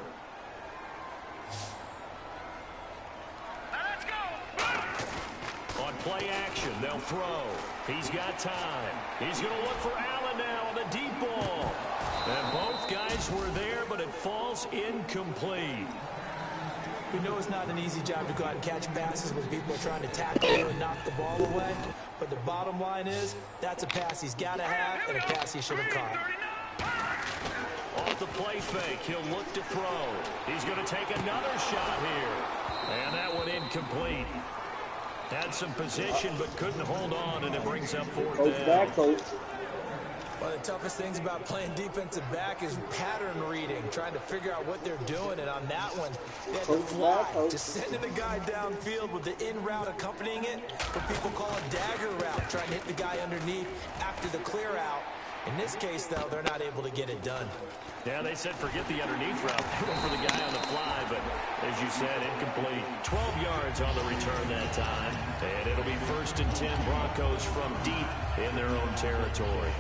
On play action, they'll throw. He's got time. He's going to look for Allen now on the deep ball. And both guys were there, but it falls incomplete. We know it's not an easy job to go out and catch passes when people are trying to tackle you and knock the ball away. But the bottom line is, that's a pass he's got to have and a pass he should have caught. Off the play fake, he'll look to throw. He's going to take another shot here. And that one incomplete. Had some position but couldn't hold on, and it brings up 4th down. One of the toughest things about playing defensive back is pattern reading, trying to figure out what they're doing. And on that one, they had to fly, just sending the guy downfield with the in route accompanying it. What people call a dagger route, trying to hit the guy underneath after the clear out. In this case, though, they're not able to get it done. Yeah, they said forget the underneath route. They went for the guy on the fly, but as you said, incomplete. 12 yards on the return that time. And it'll be 1st and 10 Broncos from deep in their own territory.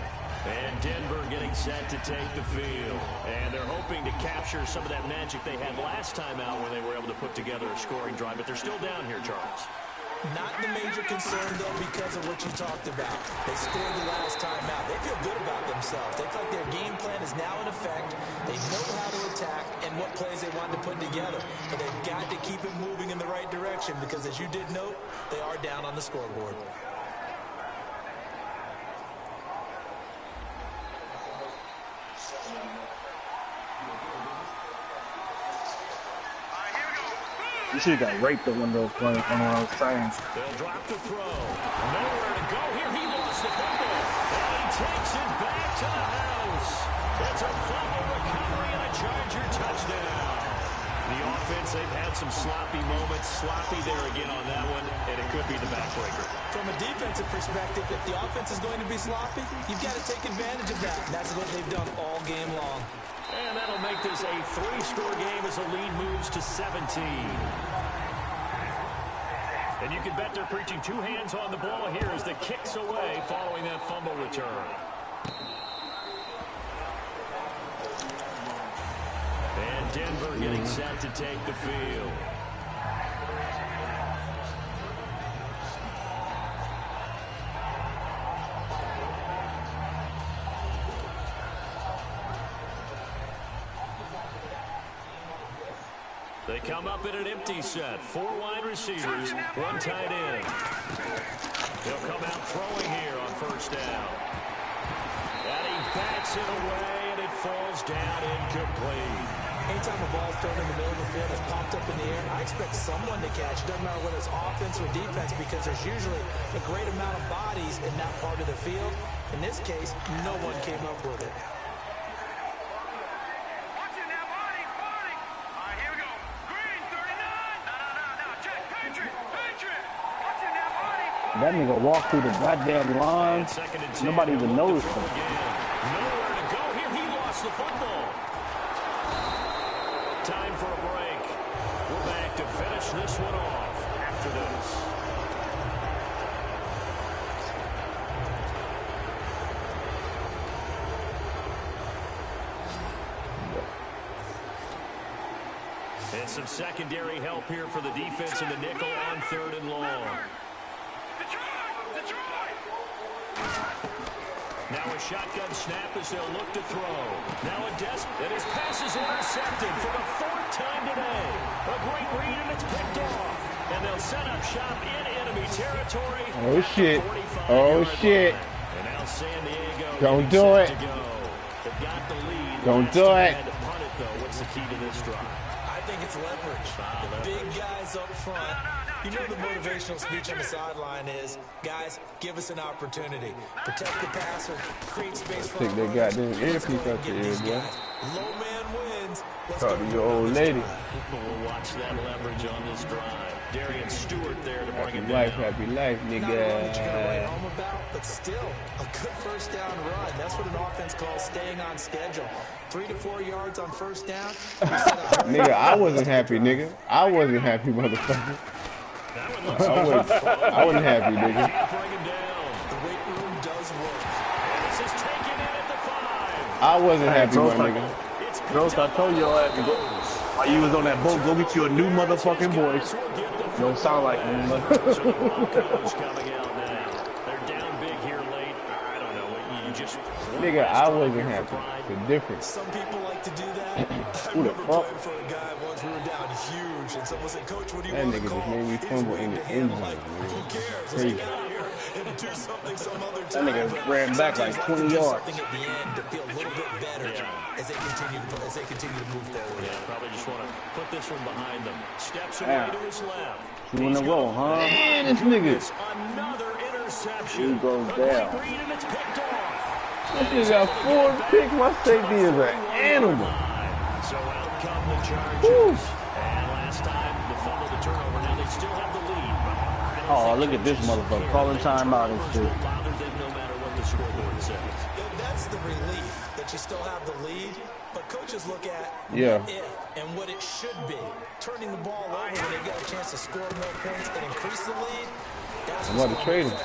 And Denver getting set to take the field. And they're hoping to capture some of that magic they had last time out when they were able to put together a scoring drive. But they're still down here, Charles. Not the major concern, though, because of what you talked about. They scored the last time out. They feel good about themselves. They feel like their game plan is now in effect. They know how to attack and what plays they want to put together. But they've got to keep it moving in the right direction because, as you did note, they are down on the scoreboard. You should have got raped the window playing on what I was saying. They'll drop the throw. Nowhere to go here. He lost the football. And he takes it back to the house. It's a fumble recovery and a Charger touchdown. The offense, they've had some sloppy moments. Sloppy there again on that one, and it could be the backbreaker. From a defensive perspective, if the offense is going to be sloppy, you've got to take advantage of that. And that's what they've done all game long. And that'll make this a 3-score game as the lead moves to 17. And you can bet they're preaching 2 hands on the ball here as the kick's away following that fumble return. And Denver getting set to take the field. They come up in an empty set. 4 wide receivers, 1 tight end. They'll come out throwing here on first down. And he backs it away, and it falls down incomplete. Anytime a ball's thrown in the middle of the field, it's popped up in the air, I expect someone to catch. It doesn't matter whether it's offense or defense, because there's usually a great amount of bodies in that part of the field. In this case, no one came up with it. That nigga walked through the goddamn line. Nobody even noticed him. Nowhere to go here. He lost the football. Time for a break. We're back to finish this one off after this. And some secondary help here for the defense in the nickel on 3rd and long. Now a shotgun snap as they'll look to throw. Now a and his pass is intercepted for the 4th time today. A great read, and it's picked off. And they'll set up shop in enemy territory. Oh, shit. Oh, shit. And now San Diego. Don't do it. They've got the lead. Don't do it. To punt it, though. What's the key to this drive? I think it's leverage. The big guys up front. You know the motivational speech on the sideline is, guys, give us an opportunity. Protect the passer, create space for Take that goddamn earpiece out your ear, boy. Low man wins. Talk to your old lady. We'll watch that leverage on this drive. Darian Stewart there to bring it down. Happy life, Not what you're gonna nigga. write home about, but still a good first down run. That's what an offense calls staying on schedule. 3 to 4 yards on first down. Nigga, I wasn't happy, nigga. I wasn't happy, motherfucker. I wasn't happy, nigga. The weight room does work. This is taken in at the 5. I wasn't happy, my nigga. Ghost, I told you all that to go. While you was on that boat, go get you a new motherfucking voice. You don't sound like me. So the Broncos coming out now. They're down big here late. I don't know. You just Nigga, I wasn't happy. The difference. Some people like to do that. I Who the remember fuck? playing for a guy once. We were down huge, and someone said, "Coach, what do you That want nigga to call?" just made me He's fumble waiting in to the handle, end like, zone, who cares? Let's Crazy. get out of here and do something some other That time. nigga ran back like 20 Do yards. something at the end to feel a little bit better as they continue to move forward. Yeah, probably just want to put this one behind them. Steps away Yeah. to his left. 2 in a row, huh? Man, this nigga. Another interception. He goes A down. great read, and it's picked off. This nigga got 4 picks. My safety is an animal. So out come the Chargers. Woo. And last time, the fumble, the turnover. Now they still have the lead. Oh, look at this motherfucker calling timeout and shit. Bothered them no matter what the scoreboard says. That's the relief that you still have the lead, but coaches look at Yeah. what if and what it should be. Turning the ball over when they get a chance to score more points and increase the lead. That's I'm about to trade him.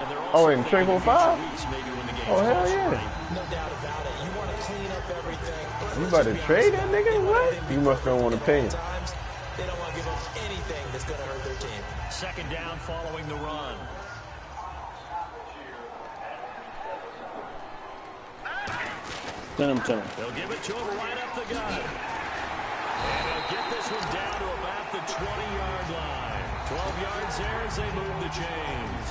And they're Oh, also and trade for 5? weeks maybe when the game's Oh, hell closer, yeah. right? no doubt about it. You want to clean up everything. You about to trade that nigga? What? You must don't want to pay him. Sometimes they don't want to give up anything that's going to hurt their team. Second down following the run. Send him to him. They'll give it to him right up the gut. And they'll get this one down to about the 20-yard line. 12 yards there as they move the chains.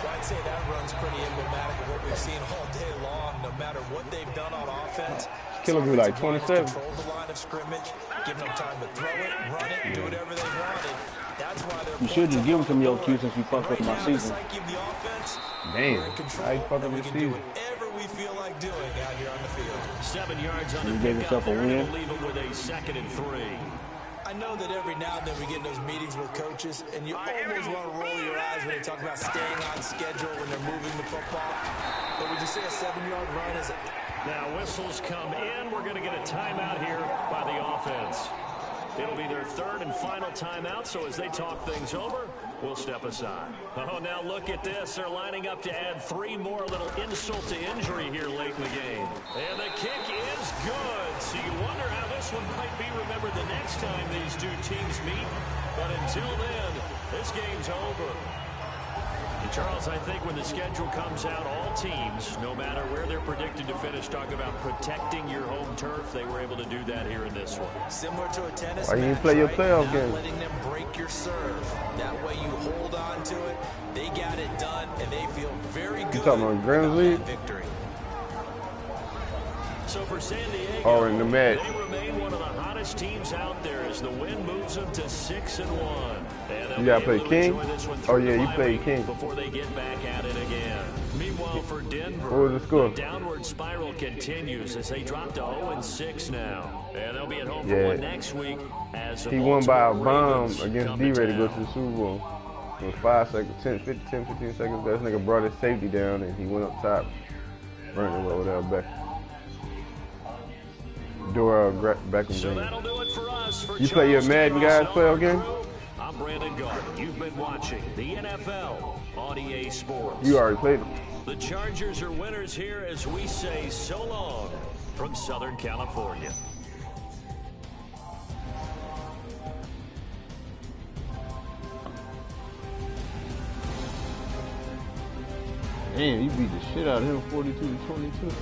Well, I'd say that run's pretty emblematic of what we've seen all day long. No matter what they've done on offense, Killer be like 27. control the line of scrimmage. giving them time to throw it, run it, do whatever they wanted. That's why they're. You should just give them to me, OQ, since you fucked up my season. Damn, how you fuck up your season? Whatever we feel like doing out here on the field. 7 yards on the You gave yourself a win. Leave them with a 2nd and 3. I know that every now and then we get in those meetings with coaches, and you almost want to roll your eyes when they talk about staying on schedule when they're moving the football. But would you say a 7-yard run is it? Now whistles come in. We're going to get a timeout here by the offense. It'll be their 3rd and final timeout, so as they talk things over, we'll step aside. Oh, now look at this. They're lining up to add 3 more, little insult to injury here late in the game. And the kick is good. So you wonder how this one might be remembered the next time these two teams meet. But until then, this game's over. And Charles, I think when the schedule comes out, all teams, no matter where they're predicted to finish, talk about protecting your home turf. They were able to do that here in this one. Similar to a tennis Why you match, play your right? playoff Not game? letting them break your serve. That way you hold on to it. They got it done, and they feel very good talking about Grand League? that victory. So for San Diego, Oh, in the match. they remain one of the hottest teams out there as the win moves them to 6-1. And You gotta they'll be play able to King? enjoy this one Oh, through yeah, the you bye played week King. before they get back at it again. Meanwhile, for Denver, What was the score? downward spiral continues as they drop to 0-6 now. And they'll be at home for Yeah. one next week as the He won by a Baltimore bomb Ravens against come D-Ray to go town. to the Super Bowl. In 5 seconds, 10, 15 seconds, this nigga brought his safety down and he went up top. Running with whatever back. Beckham. So that'll do it for us. For You play your Charles Madden guys DeRosa, playoff game? I'm Brandon Garden. You've been watching the NFL on EA Sports. You already played it. The Chargers are winners here as we say so long from Southern California. Damn, you beat the shit out of him 42-22.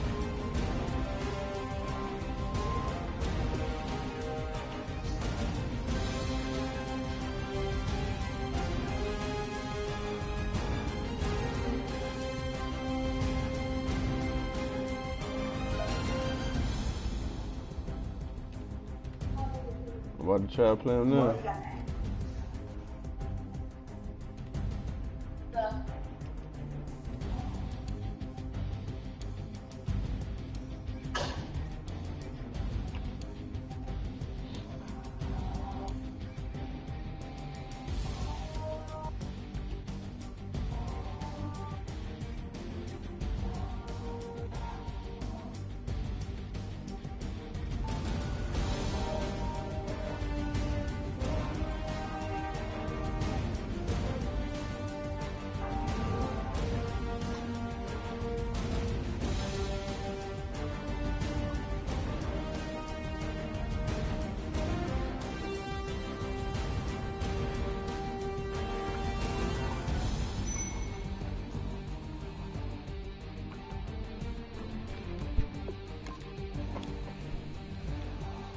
I'm about to try to play him now.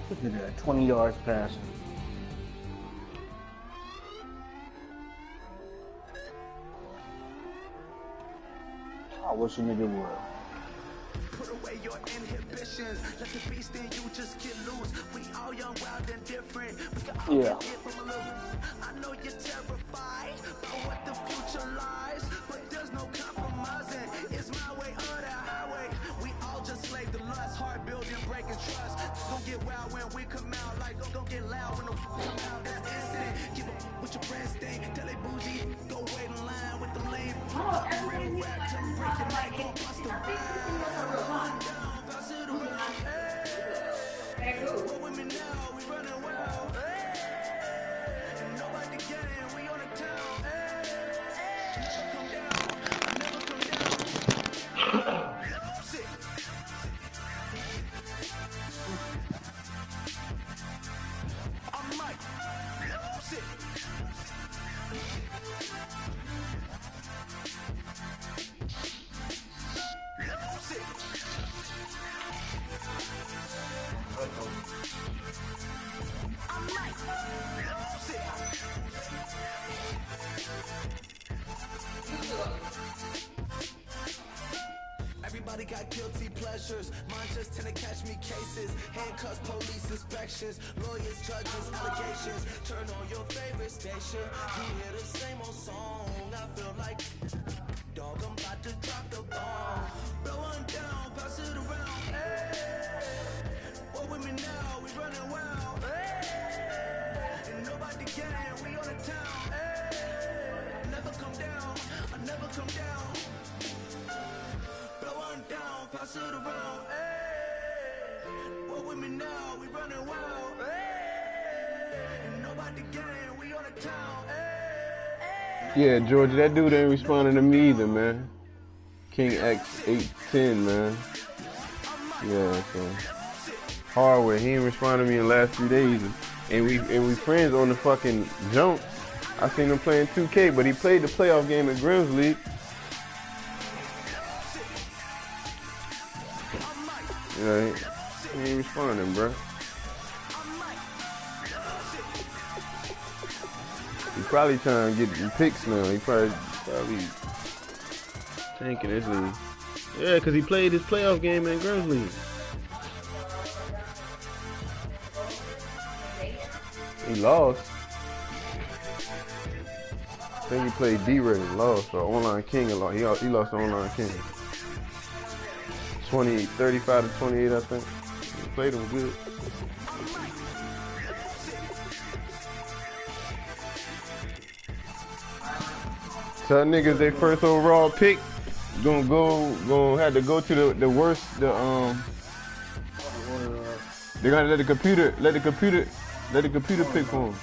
Look at that, 20 yards passing. I wish a nigga would. Put away your inhibitions. Let the beast in you just get loose. We all young, wild, and different. We can all Yeah. get hit from a little. I know you're terrified about what the future lies, but there's no compromising. It's my way or the highway. We all just slave the lust, hard building, breaking trust. Don't get wild when we come out, like don't get loud when the come out. That's instant. Keep up with your friends thing. Tell they bougie, go wait in line with the lame. Real rap, tell them break your neck, gon' bust the rhyme. Pass it around, hey. Roll with me now, we running wild, hey. Nobody getting, we on the town, hey. Never come down, I never come down. Lose it. I'm Mike, lose it. Lose it. I'm Mike, lose it. Everybody got guilty pleasures. Mine just tend to catch me cases. Handcuffs, police inspections, lawyers, judges, allegations. Turn on your favorite station. You hear the same old song. I feel like dog, I'm about to drop the bomb. Blow one down, pass it around. Hey, what with me now? We running wild. Hey, and nobody can. We on the town. Hey, never come down. I never come down. Blow one down, pass it around. Hey, what with me now? We running wild. Hey, and nobody can. We on the town. Hey. Yeah, Georgia, that dude ain't responding to me either, man. King X810, man. Yeah, so hardware. He ain't responded to me in the last 3 days, and we friends on the fucking jump. I seen him playing 2K, but he played the playoff game at Grims League. Yeah, he ain't responding, bro. He probably trying to get some picks now. He probably tanking this league. Yeah, because he played his playoff game in Grims League. He lost. I think he played D-Ray and lost, or Online King and lost. He lost to Online King. 35 to 28, I think. He played him good. Tell niggas they first overall pick gonna have to go to the worst. They're gonna let the computer pick for them.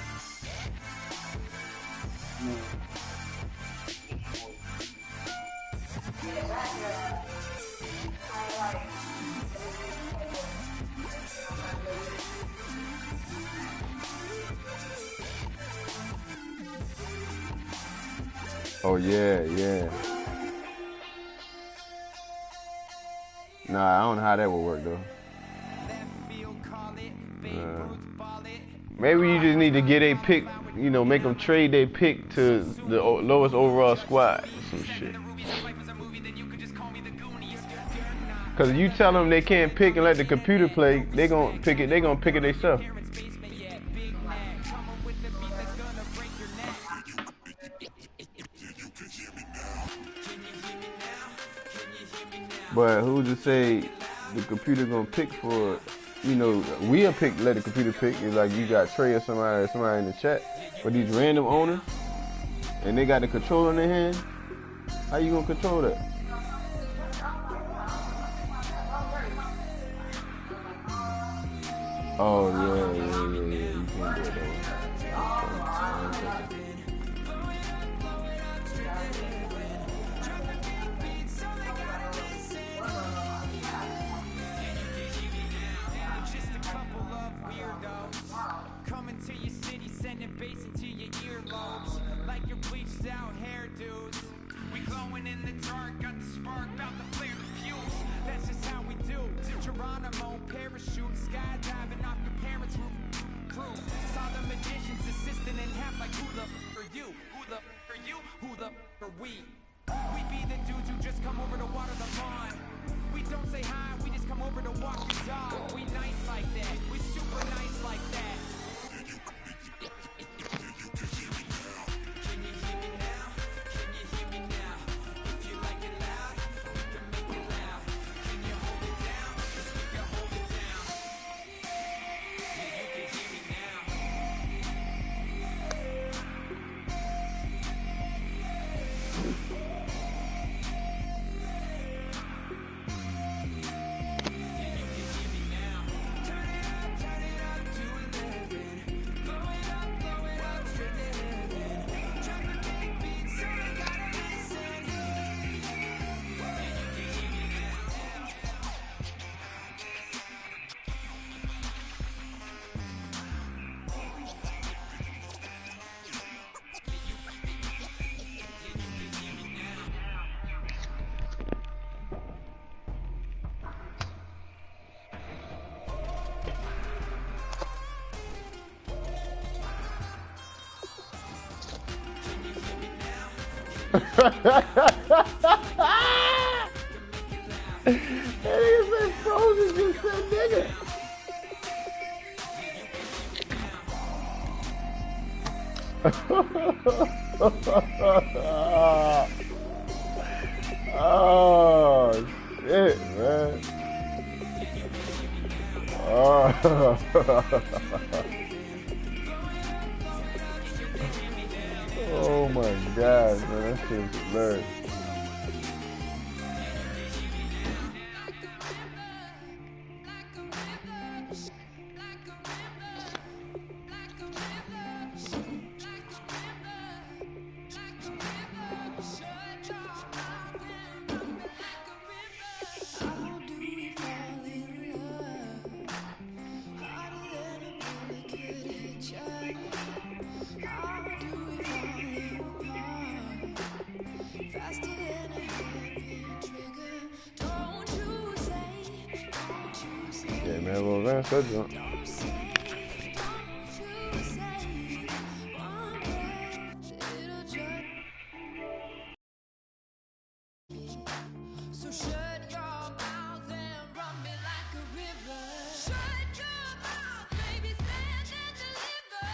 Oh yeah. Nah, I don't know how that would work though. Maybe you just need to get a pick, you know, make them trade their pick to the lowest overall squad or some shit. Cause if you tell them they can't pick and let the computer play, they gonna pick it themselves. But who's to say the computer gonna pick for, you know, we'll let the computer pick. It's like you got Trey or somebody in the chat. But these random owners, and they got the controller in their hand, how you gonna control that? Oh yeah, you can't do it that way. We be the dudes who just come over to water the lawn. We don't say hi, we just come over to walk your dog. We nice like that, we super nice like that. Can you hear me now? Can you hear me now? If you like it loud, we can make it loud. Can you hold it down? 'Cause we can hold it down. Yeah, you can hear me now. nigga said frozen just said nigga. Oh shit, man. Oh. Oh my god, man, that shit's hilarious. Yeah, man, well, that's that jump. So shut your mouth and run me like a river. Shut your mouth, baby, stand and deliver.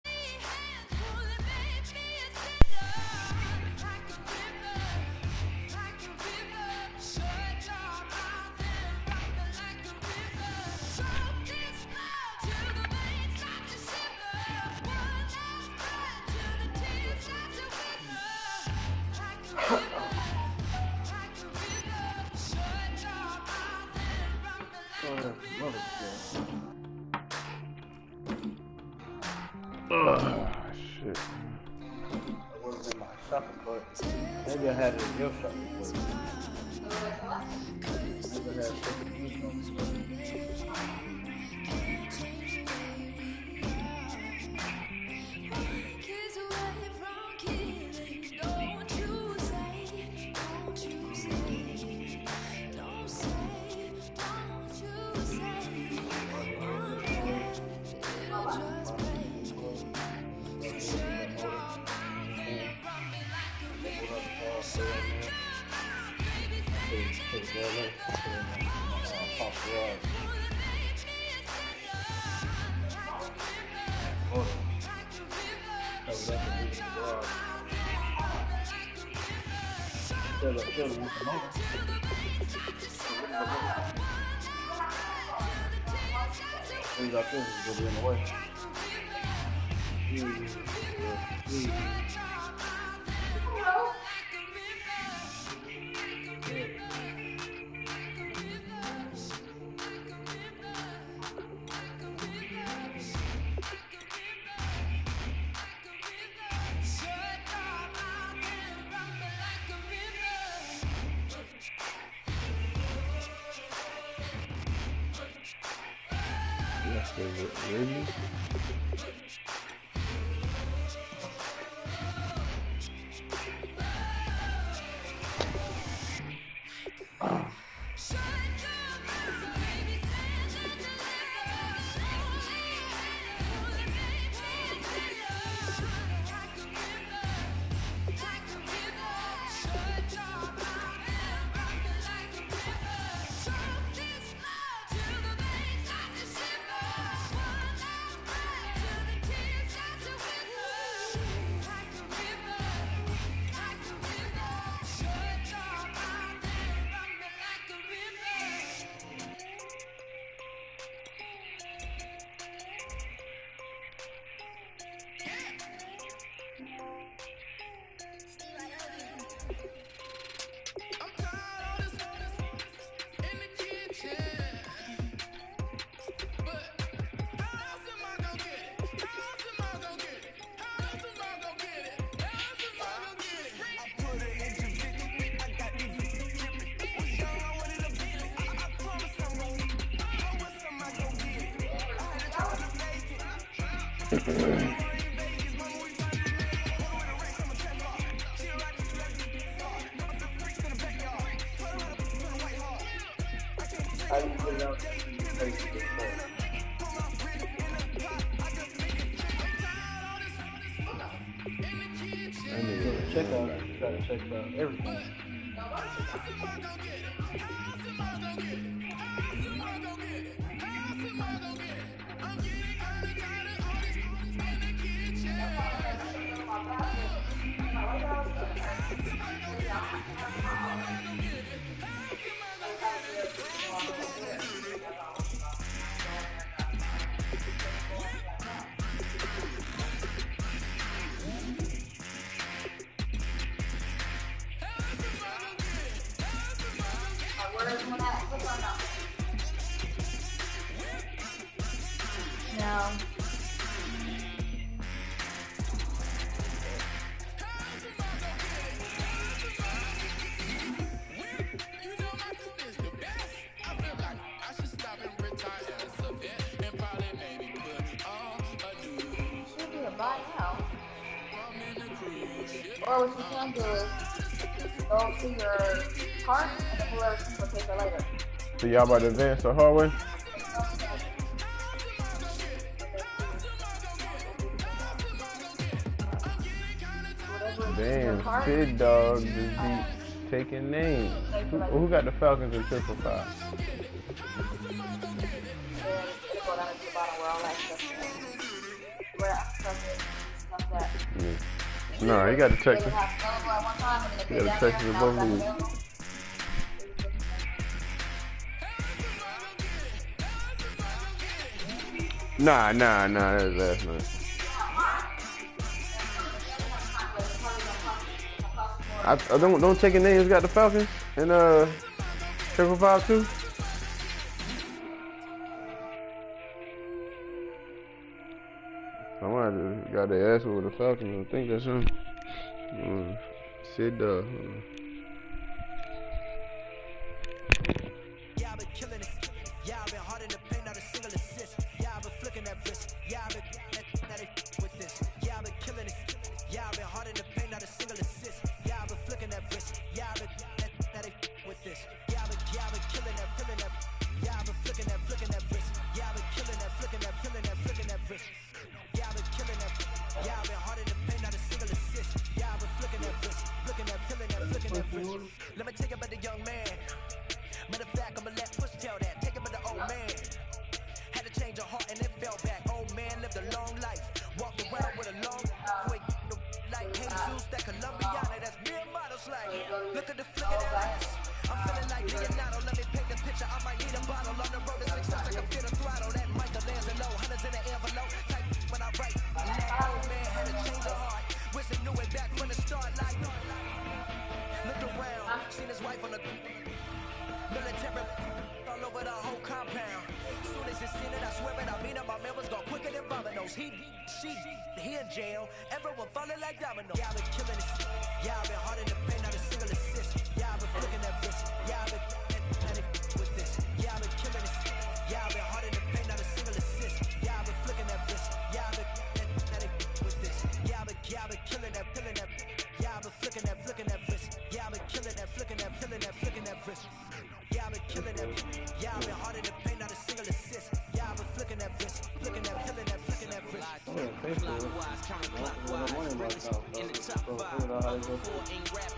Hands pulling, make me a sinner. Like a river, like a river. Shut your mouth and run me like a river. Choke this love till the veins start to shiver. One last breath till the tears start to wither. Like a river. Oh, shit. It wasn't in my shuffle, but maybe I had it in your shuffle. Maybe I had it in your Really? How do you get it out? Check out, you gotta check out everything. No. Should be a buy now. Or what you can do is go to your cart and then whoever will pay for later. So y'all about to advance the hallway? Damn, Sid Dog just be taking names. Who got the Falcons in 555? No, he got the Texans. He got the Texans in both leagues. Nah, that's last night. I don't taking names got the Falcons and 555 too. I wanted to got the ass with the Falcons. I think that's him. Sid Dog. Y'all been killing it. Y'all been hard in the paint, not a single assist. Y'all been flicking that wrist. Y'all been with this. Y'all been killing it. Y'all been hard in the paint, not a single assist. Y'all been flicking that wrist. Y'all been with this. Y'all been killing that, killing that. Y'all been flicking that wrist. Y'all been killing that, flicking that, flicking that wrist. Y'all been killing that. Y'all been hard in the paint, not a single assist. Y'all been flicking that wrist, flicking that, killing that, flicking that wrist. Let me take it about the young man. Matter of fact, I'ma let Push tell that. Take it about the old man. Had to change her heart and it fell back. Old man lived a long life. Walked around with a long quick like Jesus, that Colombiana, that's mere models like. Look at the flick of that ass. I'm feeling like Leonardo. Let me paint the picture. I might need a bottle on the road to success. I can feel the throttle. That mic the lands low. Hundreds in the envelope. Type when I write. That old man had to change her heart. Wish he knew it back from the start. Like looked around, seen his wife on the military all over the whole compound. Soon as he seen it, I swear it, I mean it, my man was gone quicker than dominoes. He in jail, everyone falling like dominoes. Y'all been killing it, y'all been hard in the paint, not a single assist. Y'all been flicking that wrist, y'all been with this. Y'all been killing it, y'all been hard in the paint, not a single assist. Y'all been flicking that wrist, y'all been with this. Y'all been killing that, y'all been flicking that wrist. Y'all been killing that, flicking that, flicking that wrist. Y'all been killing that, y'all been hard in the paint, not a single assist. Y'all been flicking that wrist, flicking that, flicking that wrist. Clockwise, counterclockwise, in the top 5. Before ain't rap,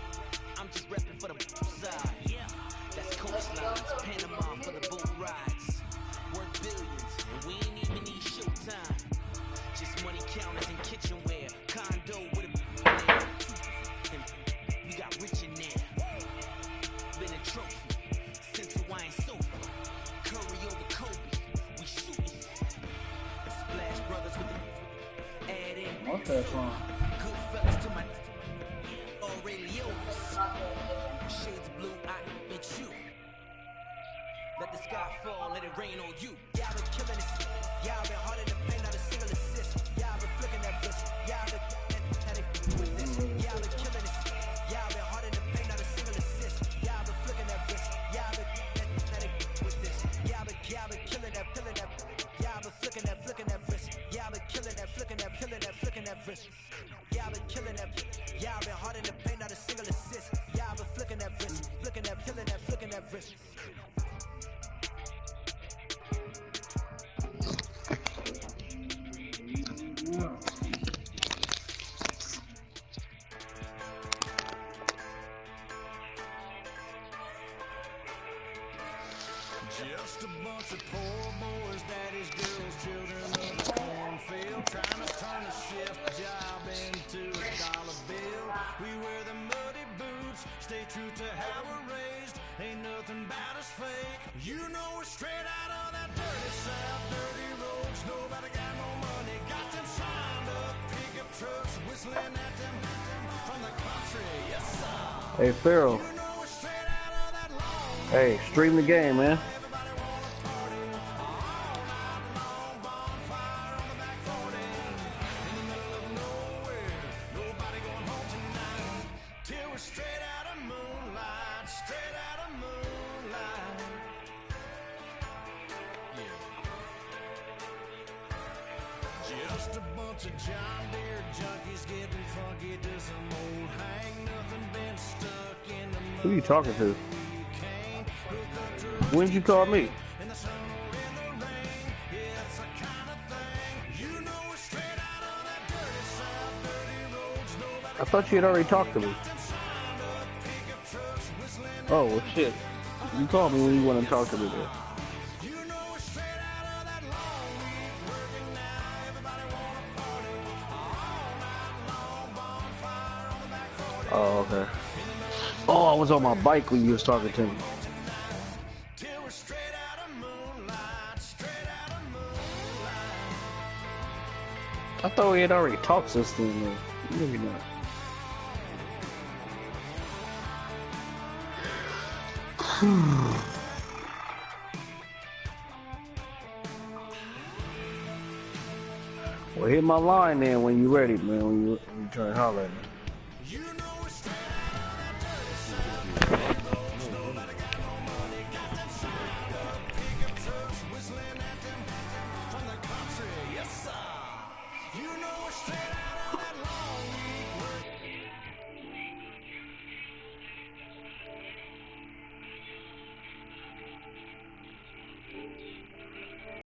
I'm just repping for the side. Yeah, that's coastlines, Panama for the boat rides. Worth billions, and we ain't even need showtime. Just money counters and kitchenware, condo with a and we got rich in there. Been a trophy. Wine sofa, Curry over Kobe, we shootin'. Splash Brothers with the add in. What's that song? Good fellas to my Aurelios. Shades of blue, I make you. Let the sky fall, let it rain on you. Y'all been killing it. Y'all been hard in the paint, not a single assist. Y'all been flicking that wrist. Y'all been with this. Y'all been killing it. Y'all been hard in the paint, not a single assist. Y'all been flicking that wrist. Y'all been Y'all been killing that, y'all been flicking that wrist. Y'all been killing that, flicking that wrist. Y'all been killing that, y'all been hard in the paint, not a single assist. Y'all been flicking that wrist, flicking that wrist. You know we're straight out of that dirty south, dirty roads, nobody got no money, got them signed up, pickup trucks whistling at them from the country, yes sir. Hey, Pharaoh. You know we're straight out of that long. Hey, stream the game, man. Everybody wanna party all night long, bonfire on the back 40, in the middle of nowhere, nobody going home tonight, till we're straight out of moonlight, straight out of moonlight. Just a bunch of John Deere junkies getting funky to some old hang nothing, been stuck in the mud. Who you talking to? When did you call me? In the sun or in the rain, yeah, it's the kind of thing. You know we're straight out of that dirty south, dirty roads, nobody I thought you had already talked to me. got them signed up, pickup trucks whistling at Oh, well, shit. You called me when you want to talk to me then. you know we're straight out of that long week working now. Everybody wanna party all night long, bonfire on the back 40. Oh, okay. Oh, I was on my bike when you was talking to me. Till we're straight out of moonlight, straight out of moonlight. I thought we had already talked since then, man. Maybe not. Well, hit my line then when you ready, man. When you try to holler at me. You know we're straight out of that dirty south, dirty roads, nobody got no money, got them signed up, pickup trucks whistling at them from the country, yes sir. You know we're straight